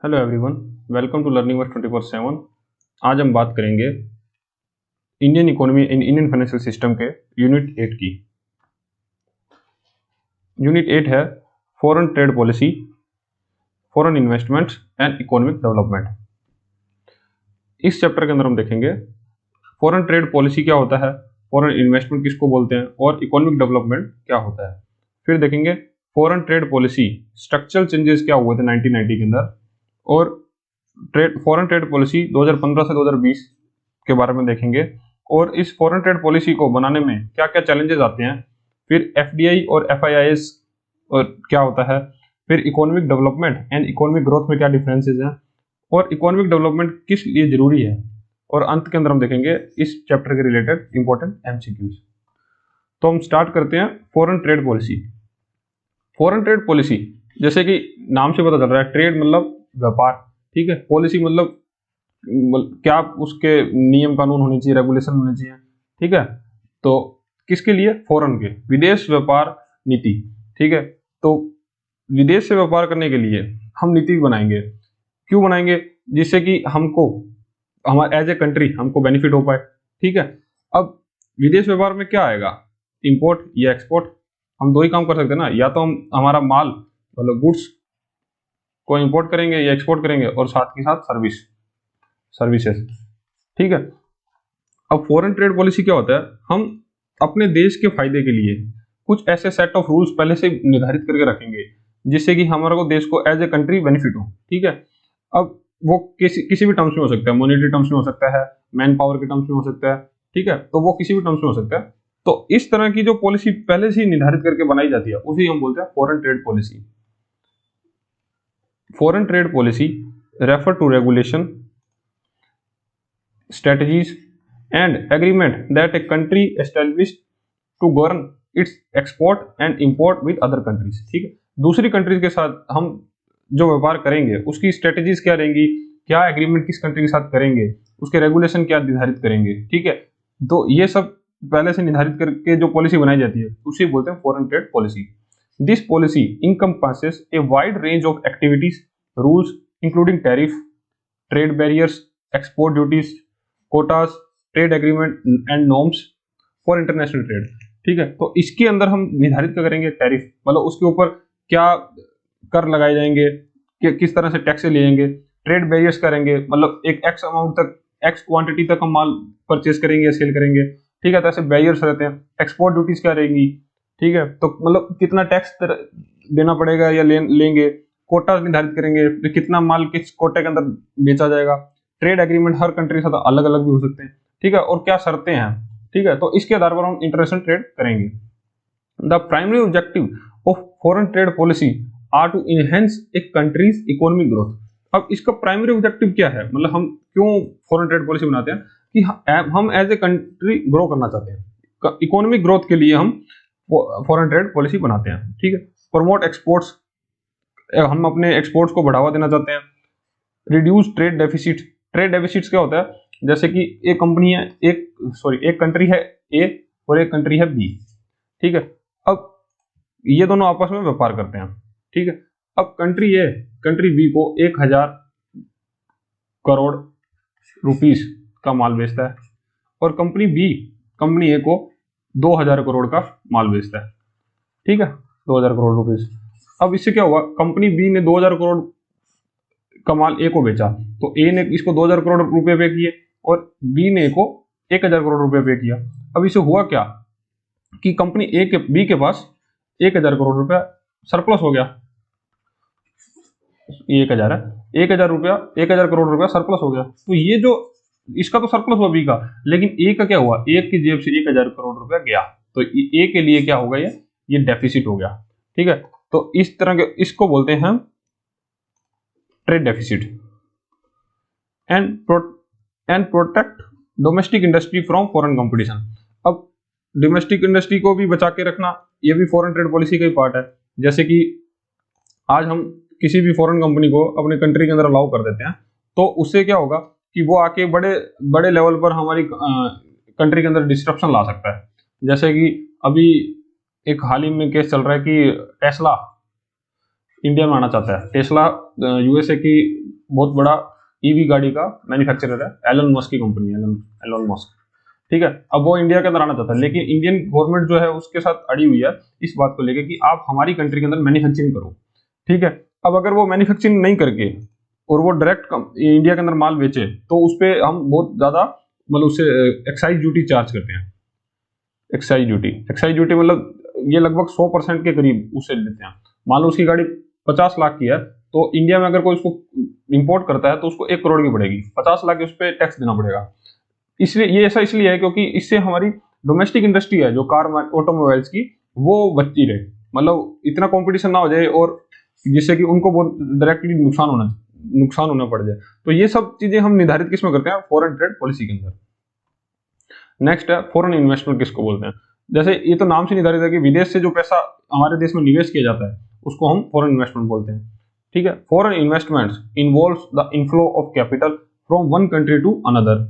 Hello everyone, welcome to learning work 24/7। आज हम बात करेंगे Indian economy in Indian financial system के यूनिट 8 की। यूनिट 8 है foreign trade policy, foreign investments and economic development. इस चैप्टर के अंदर हम देखेंगे फॉरेन ट्रेड पॉलिसी क्या होता है, फॉरेन इन्वेस्टमेंट किसको बोलते हैं और इकोनॉमिक डेवलपमेंट क्या होता है। फिर देखेंगे foreign trade policy structural changes क्या हुए थे 1990 के अंदर, और फॉरेन ट्रेड पॉलिसी 2015 से 2020 के बारे में देखेंगे और इस फॉरेन ट्रेड पॉलिसी को बनाने में क्या क्या चैलेंजेस आते हैं। फिर एफडीआई और एफआईआईएस और क्या होता है, फिर economic development and economic growth में क्या डिफरेंसेस हैं और इकोनॉमिक डेवलपमेंट किस लिए जरूरी है, और अंत के अंदर हम देखेंगे इस चैप्टर के रिलेटेड इंपॉर्टेंट एमसीक्यूज। तो हम स्टार्ट करते हैं foreign trade policy. Foreign trade policy जैसे कि नाम से पता चल रहा है, ट्रेड मतलब व्यापार, ठीक है। पॉलिसी मतलब क्या उसके नियम कानून होने चाहिए, रेगुलेशन होने चाहिए, ठीक है। तो किसके लिए? फॉरेन के, विदेश व्यापार नीति, ठीक है। तो विदेश से व्यापार करने के लिए हम नीति बनाएंगे। क्यों बनाएंगे? जिससे कि हमको हमारे एज ए कंट्री हमको बेनिफिट हो पाए, ठीक है। अब विदेश व्यापार में क्या आएगा, इंपोर्ट या एक्सपोर्ट। हम दो ही काम कर सकते हैं ना, या तो हम हमारा माल मतलब गुड्स को इंपोर्ट करेंगे या एक्सपोर्ट करेंगे, और साथ के साथ सर्विसेज, ठीक है। अब फॉरेन ट्रेड पॉलिसी क्या होता है, हम अपने देश के फायदे के लिए कुछ ऐसे सेट ऑफ रूल्स पहले से निर्धारित करके रखेंगे जिससे कि हमारे को देश को एज ए कंट्री बेनिफिट हो, ठीक है। अब वो किसी भी टर्म्स में हो सकता है, मॉनेटरी टर्म्स में हो सकता है, मैन पावर के टर्म्स में हो सकता है, ठीक है। तो वो किसी भी टर्म्स में हो सकता है। तो इस तरह की जो पॉलिसी पहले से ही निर्धारित करके बनाई जाती है उसी हम बोलते हैं foreign trade policy. Foreign trade policy refer to regulation, strategies, and agreement that a country established to govern its export and import with other countries, ठीक है। दूसरी कंट्रीज के साथ हम जो व्यापार करेंगे उसकी स्ट्रेटेजीज क्या रहेंगी, क्या एग्रीमेंट किस कंट्री के साथ करेंगे, उसके रेगुलेशन क्या निर्धारित करेंगे, ठीक है। तो ये सब पहले से निर्धारित करके जो पॉलिसी बनाई जाती है उसे बोलते हैं foreign trade policy. This policy encompasses a wide range of activities, rules including tariff, trade barriers, export duties, quotas, trade agreement and norms for international trade, ठीक है। तो इसके अंदर हम निर्धारित क्या करेंगे, टैरिफ मतलब उसके ऊपर क्या कर लगाए जाएंगे, कि किस तरह से टैक्स ले जाएंगे। ट्रेड बैरियर्स करेंगे, मतलब एक एक्स अमाउंट तक, एक्स क्वांटिटी तक हम माल परचेज करेंगे या सेल करेंगे, ठीक है। तो ऐसे बैरियर्स रहते हैं। एक्सपोर्ट ड्यूटीज क्या रहेंगी, ठीक है। तो मतलब कितना टैक्स देना पड़ेगा या लेंगे। कोटा निर्धारित करेंगे, तो कितना माल किस कोटे के अंदर बेचा जाएगा। ट्रेड एग्रीमेंट हर कंट्री के साथ अलग अलग भी हो सकते हैं, ठीक है, और क्या शर्तें हैं, ठीक है। तो इसके आधार पर हम इंटरनेशनल ट्रेड करेंगे। The primary objective of foreign trade policy are to enhance a country's economic growth. अब इसका प्राइमरी ऑब्जेक्टिव क्या है, मतलब हम क्यों फॉरेन ट्रेड पॉलिसी बनाते हैं, कि हम एज ए कंट्री ग्रो करना चाहते हैं। इकोनॉमिक ग्रोथ के लिए हम फॉरेन ट्रेड पॉलिसी बनाते हैं, ठीक है। प्रमोट एक्सपोर्ट्स, हम अपने एक्सपोर्ट्स को बढ़ावा देना चाहते हैं। Reduce trade deficit. Trade deficits क्या होता है, जैसे कि एक कंपनी है, एक कंट्री है ए और एक कंट्री है बी, ठीक है। अब ये दोनों आपस में व्यापार करते हैं, ठीक है। अब कंट्री ए कंट्री बी को 1000 करोड़ रुपीस का माल बेचता है, और कंपनी ए को 2000 करोड़ का माल बेचता है, ठीक है, 2000 करोड़ रुपीस। अब इससे क्या हुआ, कंपनी बी ने 2000 करोड़ का माल ए को बेचा, तो ए ने इसको 2000 करोड़ रुपए पे किए और बी ने ए को 1000 करोड़ रुपए पे किया। अब इसे हुआ क्या कि कंपनी बी के पास 1000 करोड़ रुपया सरप्लस हो गया। ये 1000 है, 1000 करोड़ रुपया सरप्लस हो गया। तो ये जो इसका तो सरप्लस हुआ बी का, लेकिन ए का क्या हुआ, ए की जेब से 1000 करोड़ रुपया गया, तो ए के लिए क्या होगा, ये डेफिसिट हो गया, ठीक है। तो इस तरह के इसको बोलते हैं trade deficit. And protect domestic industry from foreign competition. अब डोमेस्टिक इंडस्ट्री को भी बचा के रखना, ये भी फॉरेन ट्रेड पॉलिसी का ही पार्ट है। जैसे कि आज हम किसी भी फॉरेन कंपनी को अपने कंट्री के अंदर अलाउ कर देते हैं, तो उससे क्या होगा कि वो आके बड़े बड़े लेवल पर हमारी कंट्री के अंदर डिस्ट्रप्शन ला सकता है। जैसे कि अभी एक हाल ही में केस चल रहा है कि टेस्ला इंडिया में आना चाहता है। टेस्ला यूएसए की बहुत बड़ा ईवी गाड़ी का मैन्युफैक्चरर है, एलन मस्क की कंपनी है, एलन मस्क, ठीक है। अब वो इंडिया के अंदर आना चाहता है, लेकिन इंडियन गवर्नमेंट जो है उसके साथ अड़ी हुई है इस बात को लेकर कि आप हमारी कंट्री के अंदर मैन्युफैक्चरिंग करो, ठीक है। अब अगर वो मैन्युफैक्चरिंग नहीं करके और वो डायरेक्ट इंडिया के अंदर माल बेचे तो उस पर हम बहुत ज्यादा मतलब उससे एक्साइज ड्यूटी चार्ज करते हैं। एक्साइज ड्यूटी मतलब ये लगभग 100% के करीब उससे लेते हैं। मान लो उसकी गाड़ी 50 लाख की है, तो इंडिया में अगर कोई उसको इंपोर्ट करता है तो उसको 1 करोड़ की पड़ेगी, 50 लाख उस पर टैक्स देना पड़ेगा। इसलिए ये ऐसा इसलिए है क्योंकि इससे हमारी डोमेस्टिक इंडस्ट्री है जो कार ऑटोमोबाइल्स की वो बचती रहे, मतलब इतना कंपटीशन ना हो जाए और जिससे कि उनको बहुत डायरेक्टली नुकसान होना पड़ जाए। तो ये सब चीजें हम निर्धारित किसमें करते हैं, फॉरेन ट्रेड पॉलिसी के अंदर। नेक्स्ट है फॉरेन इन्वेस्टमेंट किसको बोलते हैं। जैसे ये तो नाम से निर्धारित है कि विदेश से जो पैसा हमारे देश में निवेश किया जाता है उसको हम फॉरेन इन्वेस्टमेंट बोलते हैं, ठीक है। Foreign investments involves the inflow of capital from one country to another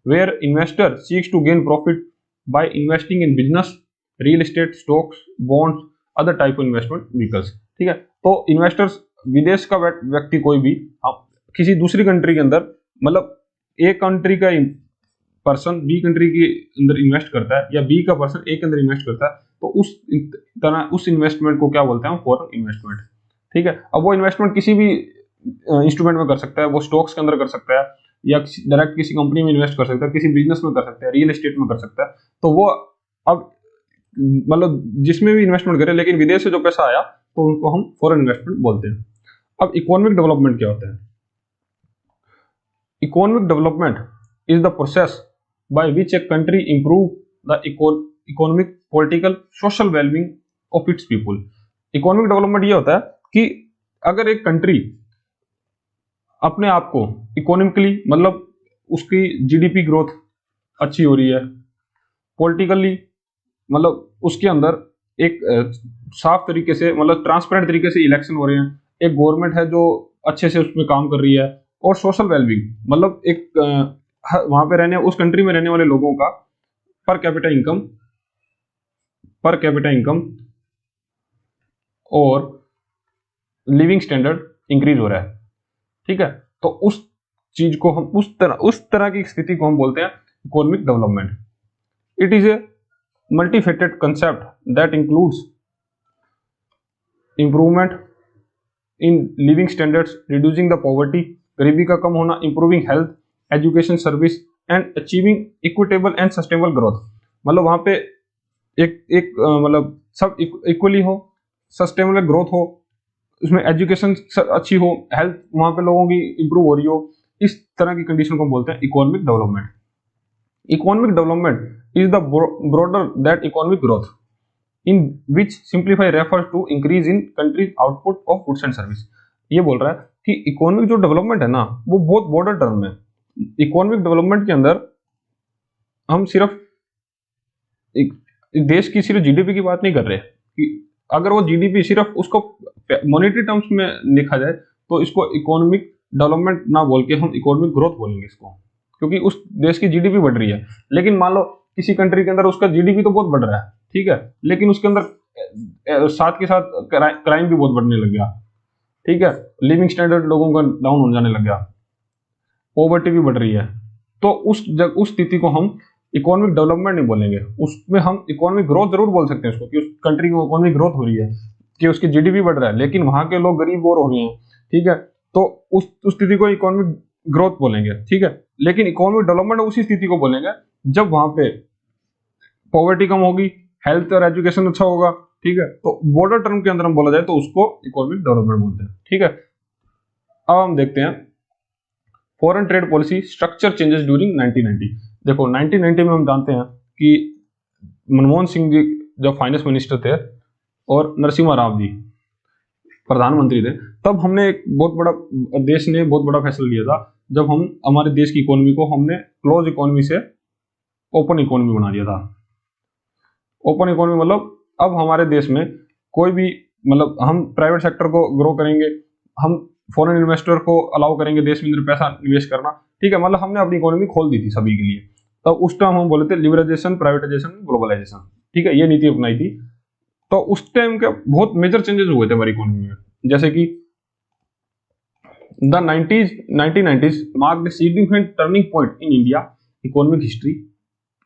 where investor seeks to gain profit by investing in business, real estate, stocks, bonds, other type of investment vehicles, ठीक है। तो investors विदेश का व्यक्ति कोई भी किसी दूसरी कंट्री के अंदर मतलब एक कंट्री का पर्सन बी कंट्री के अंदर इन्वेस्ट करता है या बी का पर्सन ए के अंदर इन्वेस्ट करता है तो उस इन्वेस्टमेंट को क्या बोलते हैं, फॉरेन इन्वेस्टमेंट, ठीक है। अब वो इन्वेस्टमेंट किसी भी इंस्ट्रूमेंट में कर सकता है, वो स्टॉक्स के अंदर कर सकता है या डायरेक्ट किसी कंपनी में इन्वेस्ट कर सकता है, किसी बिजनेस में कर सकता है, रियल एस्टेट में कर सकता है। तो वो अब मतलब जिसमें भी इन्वेस्टमेंट करे लेकिन विदेश से जो पैसा आया तो उनको हम फॉरेन इन्वेस्टमेंट बोलते हैं। अब इकोनॉमिक डेवलपमेंट क्या होता है? Economic development is the process by which a country improve the economic, political, social well-being of its people। Economic development ये होता है कि अगर एक कंट्री अपने आप को इकोनॉमिकली मतलब उसकी जीडीपी ग्रोथ अच्छी हो रही है, पॉलिटिकली मतलब उसके अंदर एक साफ तरीके से मतलब ट्रांसपेरेंट तरीके से इलेक्शन हो रहे हैं, एक गवर्नमेंट है जो अच्छे से उसमें काम कर रही है, और सोशल वेलबींग मतलब एक वहां पे रहने उस कंट्री में रहने वाले लोगों का पर कैपिटा इनकम और लिविंग स्टैंडर्ड इंक्रीज हो रहा है, ठीक है। तो उस चीज को हम उस तरह की स्थिति को हम बोलते हैं economic development. It is a multifaceted concept that includes improvement in living standards, reducing the poverty, गरीबी का कम होना, improving health, education service and achieving equitable and sustainable growth. मतलब वहां पे एक मतलब सब इक्वली हो, सस्टेनेबल ग्रोथ हो, उसमें एजुकेशन अच्छी हो, हेल्थ वहां पे लोगों की इंप्रूव हो रही हो, इस तरह की कंडीशन को हम बोलते हैं economic development. Economic development is the broader that economic growth in which simplify refers to increase in country's output of goods and service. ये बोल रहा है कि इकोनॉमिक जो डेवलपमेंट है ना वो बहुत बॉर्डर टर्म है। इकोनॉमिक डेवलपमेंट के अंदर हम सिर्फ देश की सिर्फ जीडीपी की बात नहीं कर रहे कि अगर वो जीडीपी सिर्फ उसको मॉनेटरी टर्म्स में देखा जाए तो इसको इकोनॉमिक डेवलपमेंट ना बोल के हम इकोनॉमिक ग्रोथ बोलेंगे इसको, क्योंकि उस देश की जीडीपी बढ़ रही है। लेकिन मान लो किसी कंट्री के अंदर उसका जीडीपी तो बहुत बढ़ रहा है, ठीक है, लेकिन उसके अंदर साथ के साथ क्राइम भी बहुत बढ़ने लग गया, ठीक है, लिविंग स्टैंडर्ड लोगों का डाउन हो जाने लग गया, पॉवर्टी भी बढ़ रही है। तो उस स्थिति को हम इकोनॉमिक डेवलपमेंट नहीं बोलेंगे, उसमें हम इकोनॉमिक ग्रोथ जरूर बोल सकते हैं उसको कि उस कंट्री की इकोनॉमिक ग्रोथ हो रही है, कि उसकी जीडीपी बढ़ रहा है, लेकिन वहां के लोग गरीब और हो रहे हैं, ठीक है, तो उस स्थिति को इकोनॉमिक ग्रोथ बोलेंगे, ठीक है। लेकिन इकोनॉमिक डेवलपमेंट उसी स्थिति को बोलेंगे जब वहां पे पॉवर्टी कम होगी, हेल्थ और एजुकेशन अच्छा होगा, ठीक है, तो बॉर्डर टर्म के अंदर हम बोला जाए तो उसको इकोनॉमिक डेवलपमेंट बोलते हैं, ठीक है। अब हम देखते हैं foreign trade policy structure changes during 1990। देखो 1990 में हम जानते हैं कि मनमोहन सिंह जी जब फाइनेंस मिनिस्टर थे और नरसिम्हा राव जी प्रधानमंत्री थे, तब हमने एक बहुत बड़ा देश ने बहुत बड़ा फैसला लिया था जब हम हमारे देश की इकोनॉमी को हमने क्लोज इकोनॉमी से ओपन इकोनॉमी बना दिया था। ओपन इकोनॉमी मतलब अब हमारे देश में कोई भी मतलब हम प्राइवेट सेक्टर को ग्रो करेंगे, हम फॉरेन इन्वेस्टर को अलाउ करेंगे देश में पैसा निवेश करना, ठीक है, मतलब हमने अपनी इकोनॉमी खोल दी थी सभी के लिए। तो उस टाइम हम बोले थे लिबरलाइजेशन, प्राइवेटाइजेशन, ग्लोबलाइजेशन, ठीक है, ये नीति अपनाई थी। तो उस टाइम के बहुत मेजर चेंजेस हुए थे हमारी इकोनॉमी में, जैसे कि The 1990s marked a significant turning point in India economic history,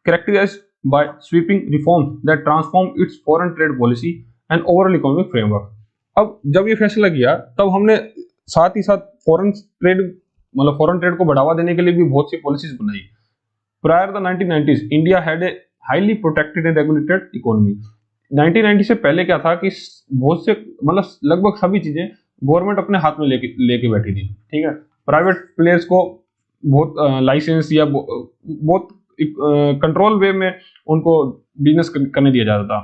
characterized by sweeping reforms that transformed its foreign trade policy and overall economic framework. अब जब ये फैसला किया तब हमने साथ ही साथ फॉरेन ट्रेड को बढ़ावा देने के लिए भी बहुत सी पॉलिसीज बनाई। Prior the 1990s, India had a highly protected and regulated economy. 1990 से पहले क्या था कि बहुत से लगभग सभी चीजें गवर्नमेंट अपने हाथ में लेके बैठी थी, ठीक है। प्राइवेट प्लेयर्स को बहुत लाइसेंस या बहुत कंट्रोल वे में उनको बिजनेस करने दिया जाता था,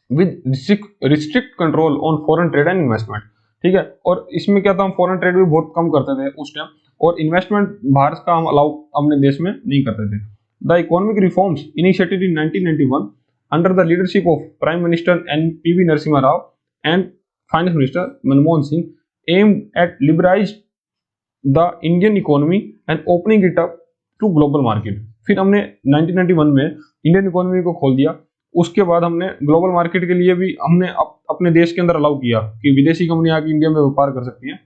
with restrict control on foreign trade and investment, ठीक है। और इसमें क्या था, हम फॉरेन ट्रेड भी बहुत कम करते थे उस टाइम, और इन्वेस्टमेंट बाहर का हम अलाउ अपने देश में नहीं करते थे। The economic reforms initiated in 1991 under the leadership of prime minister P.V. Narasimha Rao and finance minister Manmohan Singh aimed at liberalize the Indian economy and opening it up to global market. फिर हमने 1991 में Indian economy को खोल दिया। उसके बाद हमने global market के लिए भी हमने अपने देश के अंदर अलाउ किया कि विदेशी कंपनी आके इंडिया में व्यापार कर सकती है।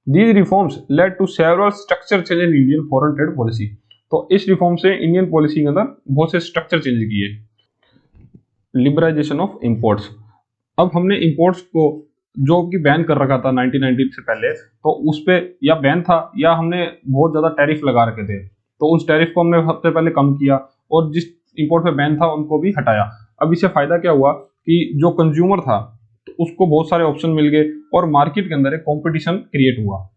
These reforms led to several structure change in Indian foreign trade policy. तो इस रिफॉर्म से इंडियन पॉलिसी के अंदर बहुत से स्ट्रक्चर चेंज किए। लिबरलाइजेशन ऑफ इंपोर्ट्स, अब हमने इंपोर्ट्स को जो कि बैन कर रखा था 1990 से पहले, तो उस पे या बैन था या हमने बहुत ज्यादा टैरिफ लगा रखे थे, तो उस टैरिफ को हमने सबसे पहले कम किया और जिस इंपोर्ट पे बैन था उनको भी हटाया। अब इससे फायदा क्या हुआ कि जो कंज्यूमर था तो उसको बहुत सारे ऑप्शन मिल गए और मार्केट के अंदर एक कंपटीशन क्रिएट हुआ,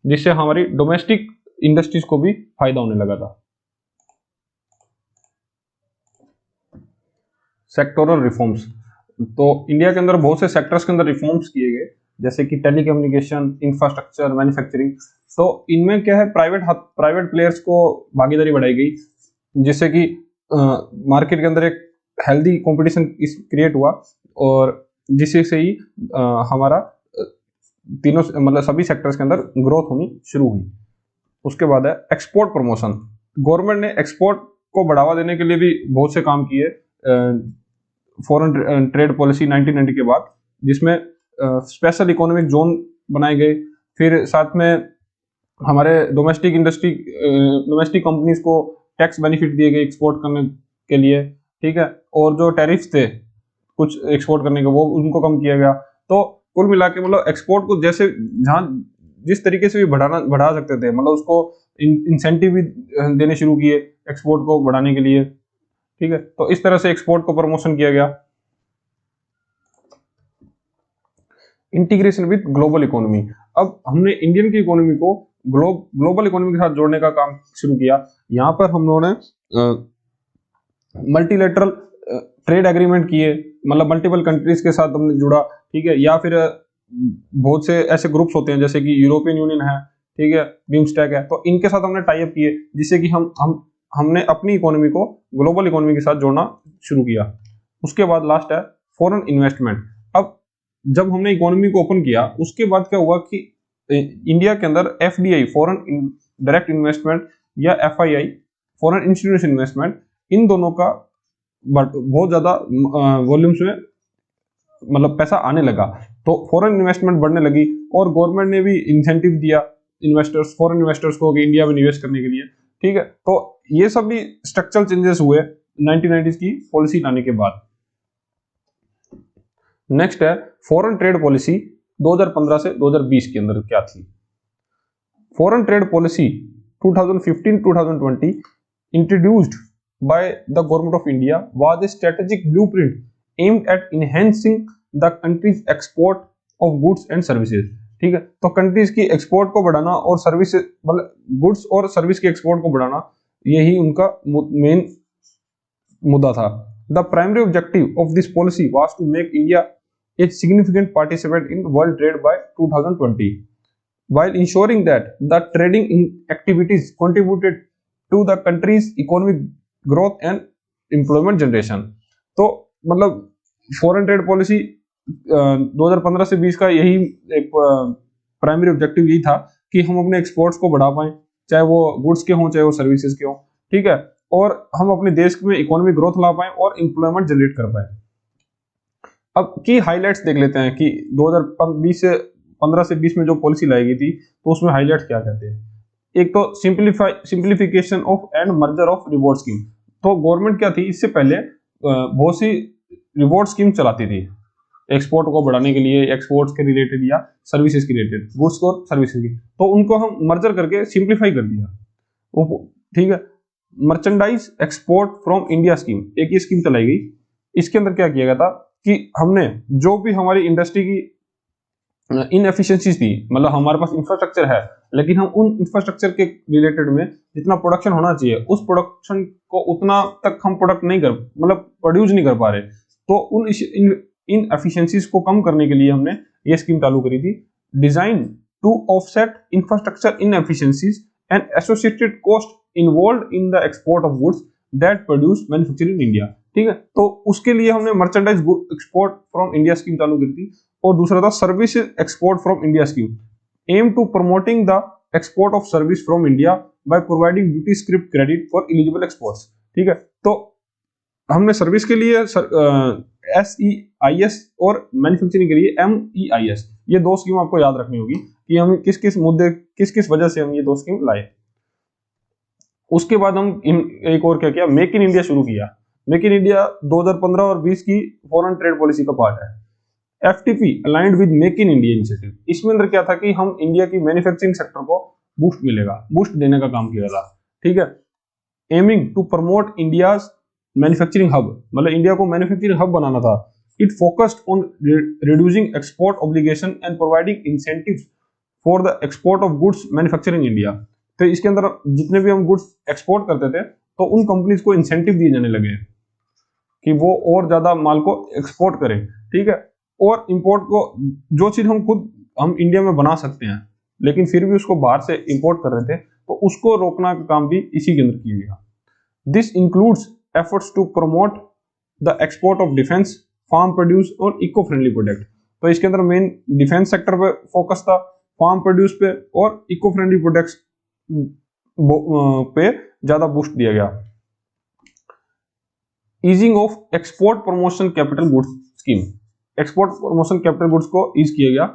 जिससे हमारी डोमेस्टिक इंडस्ट्रीज को भी फायदा होने लगा था। सेक्टोरल रिफॉर्म्स, तो इंडिया के अंदर बहुत से सेक्टर्स के अंदर रिफॉर्म्स किए गए, जैसे कि टेलीकम्युनिकेशन, इंफ्रास्ट्रक्चर, मैन्युफैक्चरिंग। तो इनमें क्या है, प्राइवेट प्लेयर्स को भागीदारी बढ़ाई गई, जिससे कि मार्केट के अंदर एक हेल्दी कंपटीशन क्रिएट हुआ और जिससे से ही हमारा तीनों सभी सेक्टर्स के अंदर ग्रोथ होनी शुरू हुई। उसके बाद है एक्सपोर्ट प्रमोशन। गवर्नमेंट ने एक्सपोर्ट को बढ़ावा देने के लिए भी बहुत से काम किए फॉरेन ट्रेड पॉलिसी 1990 के बाद, जिसमें स्पेशल इकोनॉमिक जोन बनाए गए। फिर साथ में हमारे डोमेस्टिक कंपनीज को टैक्स बेनिफिट दिए गए एक्सपोर्ट करने के लिए, ठीक है। और जो टैरिफ थे कुछ एक्सपोर्ट करने के, वो उनको कम किया गया। तो कुल मिला के एक्सपोर्ट को जैसे जहां जिस तरीके से भी बढ़ा सकते थे, उसको इंसेंटिव भी देने शुरू किए एक्सपोर्ट को बढ़ाने के लिए, ठीक है। तो इस तरह से एक्सपोर्ट को प्रमोशन किया गया। इंटीग्रेशन विद ग्लोबल इकोनॉमी, अब हमने इंडियन की इकोनॉमी को ग्लोबल इकोनॉमी के साथ जोड़ने का काम शुरू किया। यहाँ पर हम लोगों ने मल्टीलेटरल ट्रेड एग्रीमेंट किए, मल्टीपल कंट्रीज के साथ हमने जुड़ा, ठीक है। या फिर बहुत से ऐसे ग्रुप्स होते हैं जैसे कि यूरोपियन यूनियन है, ठीक है, बिम्स्टेक है, तो इनके साथ हमने टाई अप किए, जिससे कि हमने अपनी इकोनॉमी को ग्लोबल इकोनॉमी के साथ जोड़ना शुरू किया। उसके बाद लास्ट है फॉरेन इन्वेस्टमेंट। अब जब हमने इकोनॉमी को ओपन किया, उसके बाद क्या हुआ कि इंडिया के अंदर FDI फॉरेन डायरेक्ट इन्वेस्टमेंट या FII फॉरेन इंस्टीट्यूशन इन्वेस्टमेंट, इन दोनों का बहुत ज्यादा वॉल्यूम्स में पैसा आने लगा, तो फॉरेन इन्वेस्टमेंट बढ़ने लगी और गवर्नमेंट ने भी इंसेंटिव दिया फॉरेन इन्वेस्टर्स को कि इंडिया में निवेश करने के लिए, ठीक है। तो ये सब भी स्ट्रक्चरल चेंजेस हुए 1990s की पॉलिसी लाने के बाद। नेक्स्ट है फॉरेन ट्रेड पॉलिसी 2015 से 2020 के अंदर क्या थी। Foreign trade policy 2015-2020 introduced by the government of India was a strategic blueprint aimed at enhancing the country's export of goods and services, ठीक है। तो कंट्रीज की एक्सपोर्ट को बढ़ाना और सर्विस गुड्स और सर्विस के एक्सपोर्ट को बढ़ाना, यही उनका मेन मुद्दा था। The primary objective of this policy was to make India a significant participant in world trade by 2020, while ensuring that the trading activities contributed to the country's economic growth and employment generation. तो foreign trade policy 2015 से 20 का यही एक primary objective यही था कि हम अपने एक्सपोर्ट्स को बढ़ा पाएं, चाहे वो गुड्स के हों चाहे वो सर्विसेज के हों, ठीक है, और हम अपने देश में इकोनॉमिक ग्रोथ ला पाएं और एम्प्लॉयमेंट जनरेट कर पाएं। अब की हाइलाइट्स देख लेते हैं कि 2020 से 15 से 20 में जो पॉलिसी लाई गई थी, तो उसमें हाईलाइट क्या कहते हैं? एक तो simplification of and merger of reward scheme. तो गवर्नमेंट क्या थी, इससे पहले बहुत सी रिवॉर्ड स्कीम चलाती थी एक्सपोर्ट को बढ़ाने के लिए, एक्सपोर्ट्स के रिलेटेड या सर्विसेज के रिलेटेड, गुड्स और सर्विसेज की, तो उनको हम मर्जर करके सिंप्लीफाई कर दिया। ठीक है, merchandise export from India scheme, एक ये स्कीम चलाई गई। इसके अंदर क्या किया गया था कि हमने जो भी हमारी इंडस्ट्री की इनएफिशिएंसीज थी, मतलब हमारे पास इंफ्रास्ट्रक्चर है लेकिन हम उन इंफ्रास्ट्रक्चर के रिलेटेड में जितना प्रोडक्शन होना चाहिए उस प्रोडक्शन को उतना तक हम प्रोडक्ट नहीं कर, मतलब प्रोड्यूस नहीं कर पा रहे, तो उन इनएफिशिएंसीज को कम करने के लिए हमने ये स्कीम चालू करी थी, design to offset infrastructure inefficiencies and associated cost involved in the export of goods that produce manufacturing in India. ठीक है, तो उसके लिए हमने merchandise export from India scheme चालू की थी। और दूसरा था services export from India scheme, aim to promoting the export of service from India by providing duty script credit for eligible exports. ठीक है, तो हमने सर्विस के लिए SEIS और मैन्युफैक्चरिंग के लिए MEIS, ये दो स्कीम आपको याद रखनी होगी कि हम किस किस मुद्दे, किस किस वजह से हम ये दो स्कीम लाए। उसके बाद हम एक और क्या किया, मेक इन इंडिया शुरू किया। मेक इन इंडिया 2015 और 20 की फॉरेन ट्रेड पॉलिसी का पार्ट है। FTP aligned with make in India initiative, इसमें अंदर क्या था कि हम इंडिया की मैन्युफैक्चरिंग सेक्टर को बूस्ट मिलेगा, बूस्ट देने का काम किया था। ठीक है, aiming to promote India's manufacturing hub, मतलब इंडिया को मैन्युफैक्चरिंग हब बनाना था। It focused on reducing export obligation and providing incentives for the export of goods manufacturing India. तो इसके अंदर जितने भी हम गुड्स एक्सपोर्ट करते थे तो उन कंपनीज को इंसेंटिव दिए जाने लगे कि वो और ज्यादा माल को एक्सपोर्ट करें। ठीक है, और इंपोर्ट को, जो चीज हम इंडिया में बना सकते हैं लेकिन फिर भी उसको बाहर से इंपोर्ट कर रहे थे, तो उसको रोकना का काम भी इसी के अंदर किया गया। This includes efforts to promote the export of defence, farm produce और इको फ्रेंडली प्रोडक्ट। तो इसके अंदर मेन डिफेंस सेक्टर पे फोकस था, फार्म प्रोड्यूस पे और इको फ्रेंडली प्रोडक्ट्स पे ज्यादा बूस्ट दिया गया। Easing of export promotion capital goods scheme, export promotion capital goods को ईज किया गया।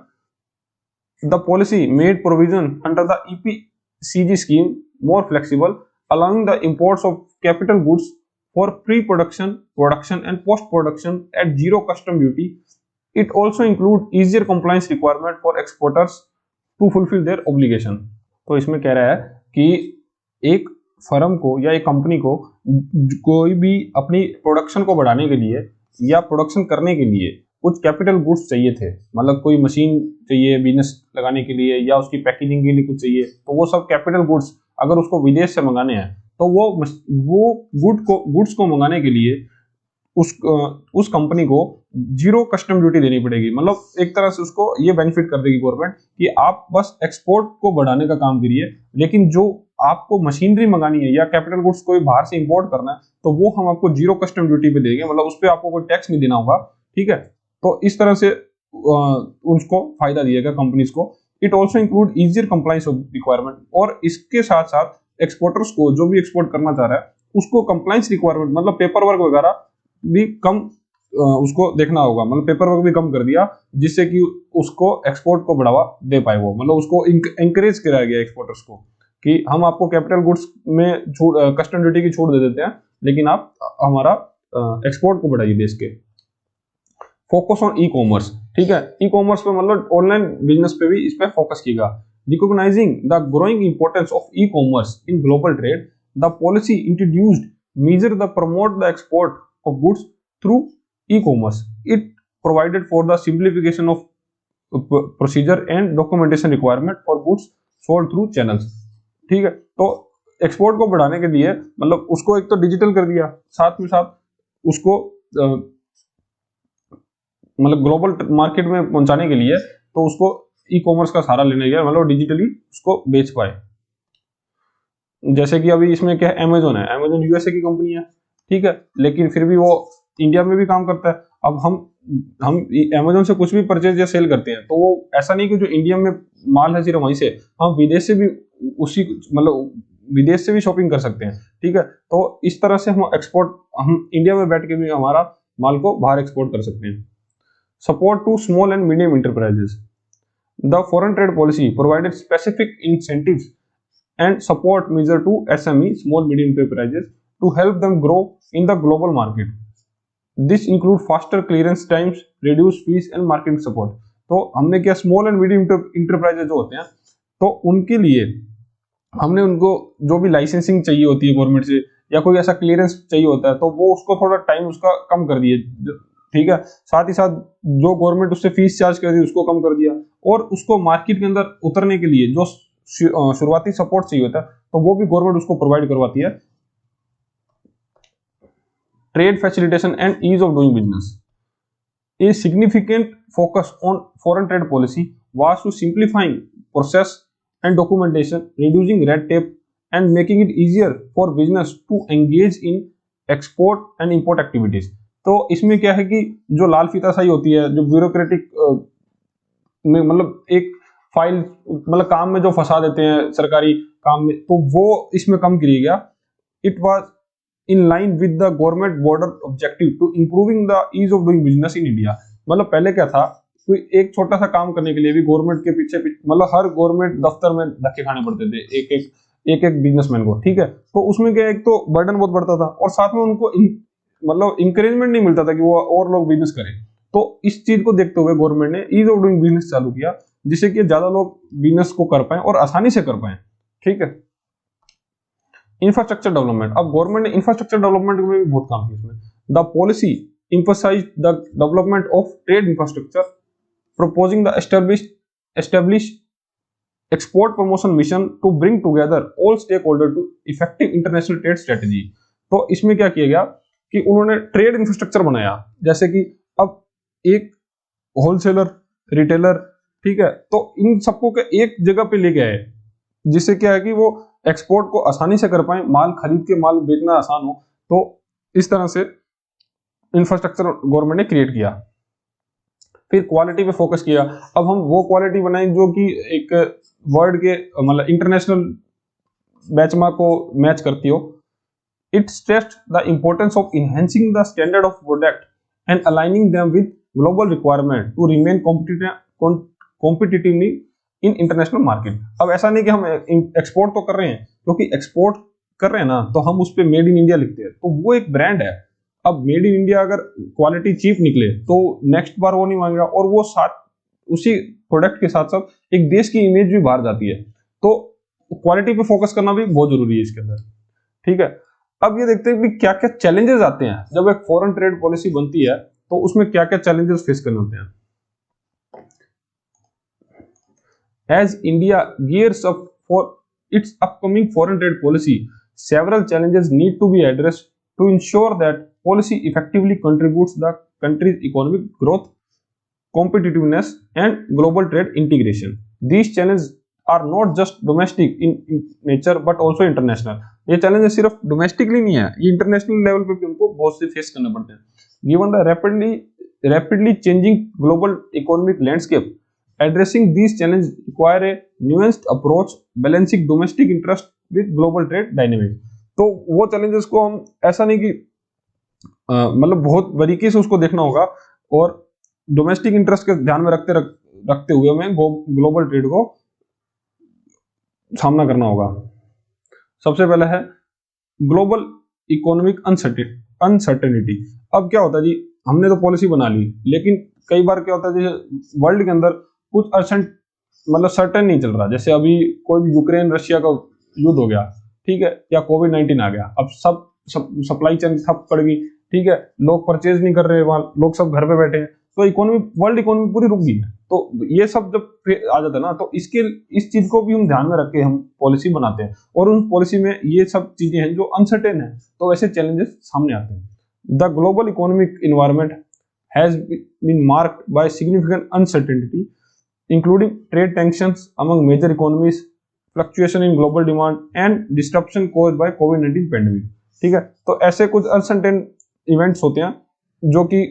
The policy made provision under the EPCG scheme more flexible, allowing the imports of capital goods for pre production, production and post production at zero custom duty. It also include easier compliance requirement for exporters to fulfil their obligation. तो इसमें कह रहा है कि एक firm को या एक कंपनी को कोई भी अपनी प्रोडक्शन को बढ़ाने के लिए या प्रोडक्शन करने के लिए कुछ कैपिटल गुड्स चाहिए थे, मतलब कोई मशीन चाहिए बिजनेस लगाने के लिए या उसकी पैकेजिंग के लिए कुछ चाहिए, तो वो सब कैपिटल गुड्स अगर उसको विदेश से मंगाने हैं तो वो गुड्स को मंगाने के लिए उस कंपनी को जीरो कस्टम ड्यूटी देनी पड़ेगी। मतलब एक तरह से उसको ये बेनिफिट कर देगी गवर्नमेंट कि आप बस एक्सपोर्ट को बढ़ाने का काम करिए, लेकिन जो आपको मशीनरी मंगानी है या कैपिटल गुड्स कोई बाहर से इंपोर्ट करना है तो वो हम आपको जीरो कस्टम ड्यूटी पे देंगे, मतलब उस पर आपको कोई टैक्स नहीं देना होगा। ठीक है, तो इस तरह से उनको फायदा दिया गया कंपनीज को। It also include easier compliance requirement, और इसके साथ साथ एक्सपोर्टर्स को, जो भी एक्सपोर्ट करना चाह रहा है उसको कंप्लायंस रिक्वायरमेंट, मतलब पेपर वर्क वगैरह भी कम उसको देखना होगा, मतलब पेपर वर्क भी कम कर दिया जिससे कि उसको एक्सपोर्ट को बढ़ावा दे पाए वो, मतलब उसको इंकरेज कराया गया एक्सपोर्टर्स को कि हम आपको कैपिटल गुड्स में कस्टम ड्यूटी की छूट दे देते हैं लेकिन आप हमारा एक्सपोर्ट को बढ़ाइए देश के। फोकस ऑन ई कॉमर्स, ठीक है, ई कॉमर्स पे मतलब ऑनलाइन बिजनेस पे भी इस पे फोकस किया। Recognising the growing importance of e commerce in global trade, the policy introduced measure the promote the export of goods through e-commerce. It provided for the simplification of procedure and documentation requirement for goods sold through channels. ठीक है, तो export को बढ़ाने के लिए मतलब उसको एक तो डिजिटल कर दिया, साथ में साथ उसको मतलब ग्लोबल मार्केट में पहुंचाने के लिए तो उसको ई कॉमर्स का सहारा लेने गया, मतलब डिजिटली उसको बेच पाए। जैसे कि अभी इसमें क्या है, अमेजोन है, अमेजोन यूएसए की कंपनी है, ठीक है, लेकिन फिर भी वो इंडिया में भी काम करता है। अब हम अमेजोन से कुछ भी परचेज या सेल करते हैं तो वो ऐसा नहीं कि जो इंडिया में माल है सिर्फ वहीं से, हम विदेश से भी उसी मतलब विदेश से भी शॉपिंग कर सकते हैं। ठीक है, तो इस तरह से हम इंडिया में बैठ के भी हमारा माल को बाहर एक्सपोर्ट कर सकते हैं। Support to small and medium enterprises, the foreign trade policy provided specific incentives and support measure to SME, small medium enterprises, to help them grow in the global market. This include faster clearance times, reduced fees and marketing support. तो हमने क्या small and medium enterprises जो होते हैं तो उनके लिए हमने उनको जो भी लाइसेंसिंग चाहिए होती है गवर्नमेंट से या कोई ऐसा क्लियरेंस चाहिए होता है तो वो उसको थोड़ा टाइम उसका कम कर दिए, ठीक है। साथ ही साथ जो गवर्नमेंट उससे फीस चार्ज कर दी उसको कम कर दिया और उसको मार्केट के अंदर उतरने के लिए जो शुरुआती सपोर्ट चाहिए होता है तो वो भी गवर्नमेंट उसको प्रोवाइड करवाती है। Trade facilitation and ease of doing business. A significant focus on foreign trade policy was to simplifying process and documentation, reducing red tape and making it easier for business to engage in export and import activities. तो इसमें क्या है कि जो लाल फीताशाही होती है, जो bureaucratic में मतलब एक फाइल मतलब काम में जो फंसा देते हैं सरकारी काम में, तो वो इसमें कम किया गया। It was in line with the government broader objective to improving the ease of doing business in India. मतलब पहले क्या था, कोई एक छोटा सा काम करने के लिए भी गवर्नमेंट के पीछे मतलब हर गवर्नमेंट दफ्तर में धक्के खाने पड़ते थे एक एक बिजनेसमैन को, ठीक है। तो उसमें क्या, एक तो बर्डन बहुत बढ़ता था और साथ में उनको मतलब इंकरेजमेंट नहीं मिलता था कि वो और लोग बिजनेस करें। तो इस चीज को देखते हुए गवर्नमेंट ने ईज ऑफ डूइंग बिजनेस चालू किया जिससे कि ज्यादा लोग बिजनेस को कर पाए और आसानी से कर पाए, ठीक है। Infrastructure development. अब गवर्नमेंट ने इंफ्रास्ट्रक्चर डेवलपमेंट में भी बहुत काम किया इसमें। The policy emphasized the development of trade infrastructure, proposing the established export promotion mission to bring together all stakeholders to effective international trade strategy। तो इसमें क्या किया गया कि उन्होंने ट्रेड इंफ्रास्ट्रक्चर बनाया, जैसे कि अब एक होलसेलर, रिटेलर, ठीक है, तो इन सबको के एक जगह पे लेके आए जिससे क्या है कि वो एक्सपोर्ट को आसानी से कर पाए, माल खरीद के माल बेचना आसान हो। तो इस तरह से इंफ्रास्ट्रक्चर गवर्नमेंट ने क्रिएट किया। फिर क्वालिटी पे फोकस किया। अब हम वो क्वालिटी बनाएं जो कि एक वर्ल्ड के मतलब इंटरनेशनल बेंचमार्क को मैच करती हो। It stressed the importance of enhancing the standard of product and aligning them with global requirement to remain competitively in international market. अब ऐसा नहीं कि हम एक्सपोर्ट तो कर रहे हैं, क्योंकि एक्सपोर्ट कर रहे हैं ना तो हम उस पर मेड इन इंडिया लिखते हैं, तो वो एक ब्रांड है। अब मेड इन इंडिया अगर क्वालिटी चीप निकले तो नेक्स्ट बार वो नहीं मांगेगा और वो साथ उसी प्रोडक्ट के साथ साथ एक देश की इमेज भी बाहर जाती है। तो क्वालिटी पे फोकस करना भी बहुत जरूरी है इसके अंदर, ठीक है। अब ये देखते हैं कि क्या क्या चैलेंजेस आते हैं जब एक फॉरेन ट्रेड पॉलिसी बनती है, तो उसमें क्या क्या चैलेंजेस फेस करने होते हैं। As India gears up for its upcoming foreign trade policy, several challenges need to be addressed to ensure that policy effectively contributes the country's economic growth, competitiveness, and global trade integration. These challenges are not just domestic in nature but also international. ये challenges सिर्फ domestically नहीं है, ये international level पे भी हमको बहुत से face करने पड़ते हैं। Given the rapidly changing global economic landscape, addressing these challenges require a nuanced approach, balancing domestic interest with global trade dynamics। तो वो challenges को हम ऐसा नहीं कि मतलब बहुत बारीकी से उसको देखना होगा और डोमेस्टिक इंटरेस्ट के ध्यान में रखते हुए हमें ग्लोबल ट्रेड को सामना करना होगा। सबसे पहले है ग्लोबल इकोनॉमिक अनसर्टेनिटी। अब क्या होता है जी, हमने तो पॉलिसी बना ली, लेकिन कई बार क्या होता है जैसे वर्ल्ड के अंदर कुछ मतलब सर्टेन नहीं चल रहा। जैसे अभी कोई भी यूक्रेन रशिया का युद्ध हो गया, ठीक है, या कोविड-19 आ गया, अब सब सप्लाई चेन ठप पड़ गई, ठीक है, लोग परचेज नहीं कर रहे, लोग सब घर पे बैठे हैं, तो इकोनॉमी वर्ल्ड इकोनॉमी पूरी रुक गई है। तो ये सब जब आ जाता है ना, तो इस चीज को भी हम ध्यान में रख के हम पॉलिसी बनाते हैं और उन पॉलिसी में ये सब चीजें हैं जो अनसर्टेन है, तो वैसे चैलेंजेस सामने आते हैं। The global economic environment has been marked by significant uncertainty including trade tensions among major economies, fluctuation in global demand and disruption caused by COVID-19 pandemic। ठीक है, तो ऐसे कुछ अनसर्टेन इवेंट्स होते हैं जो कि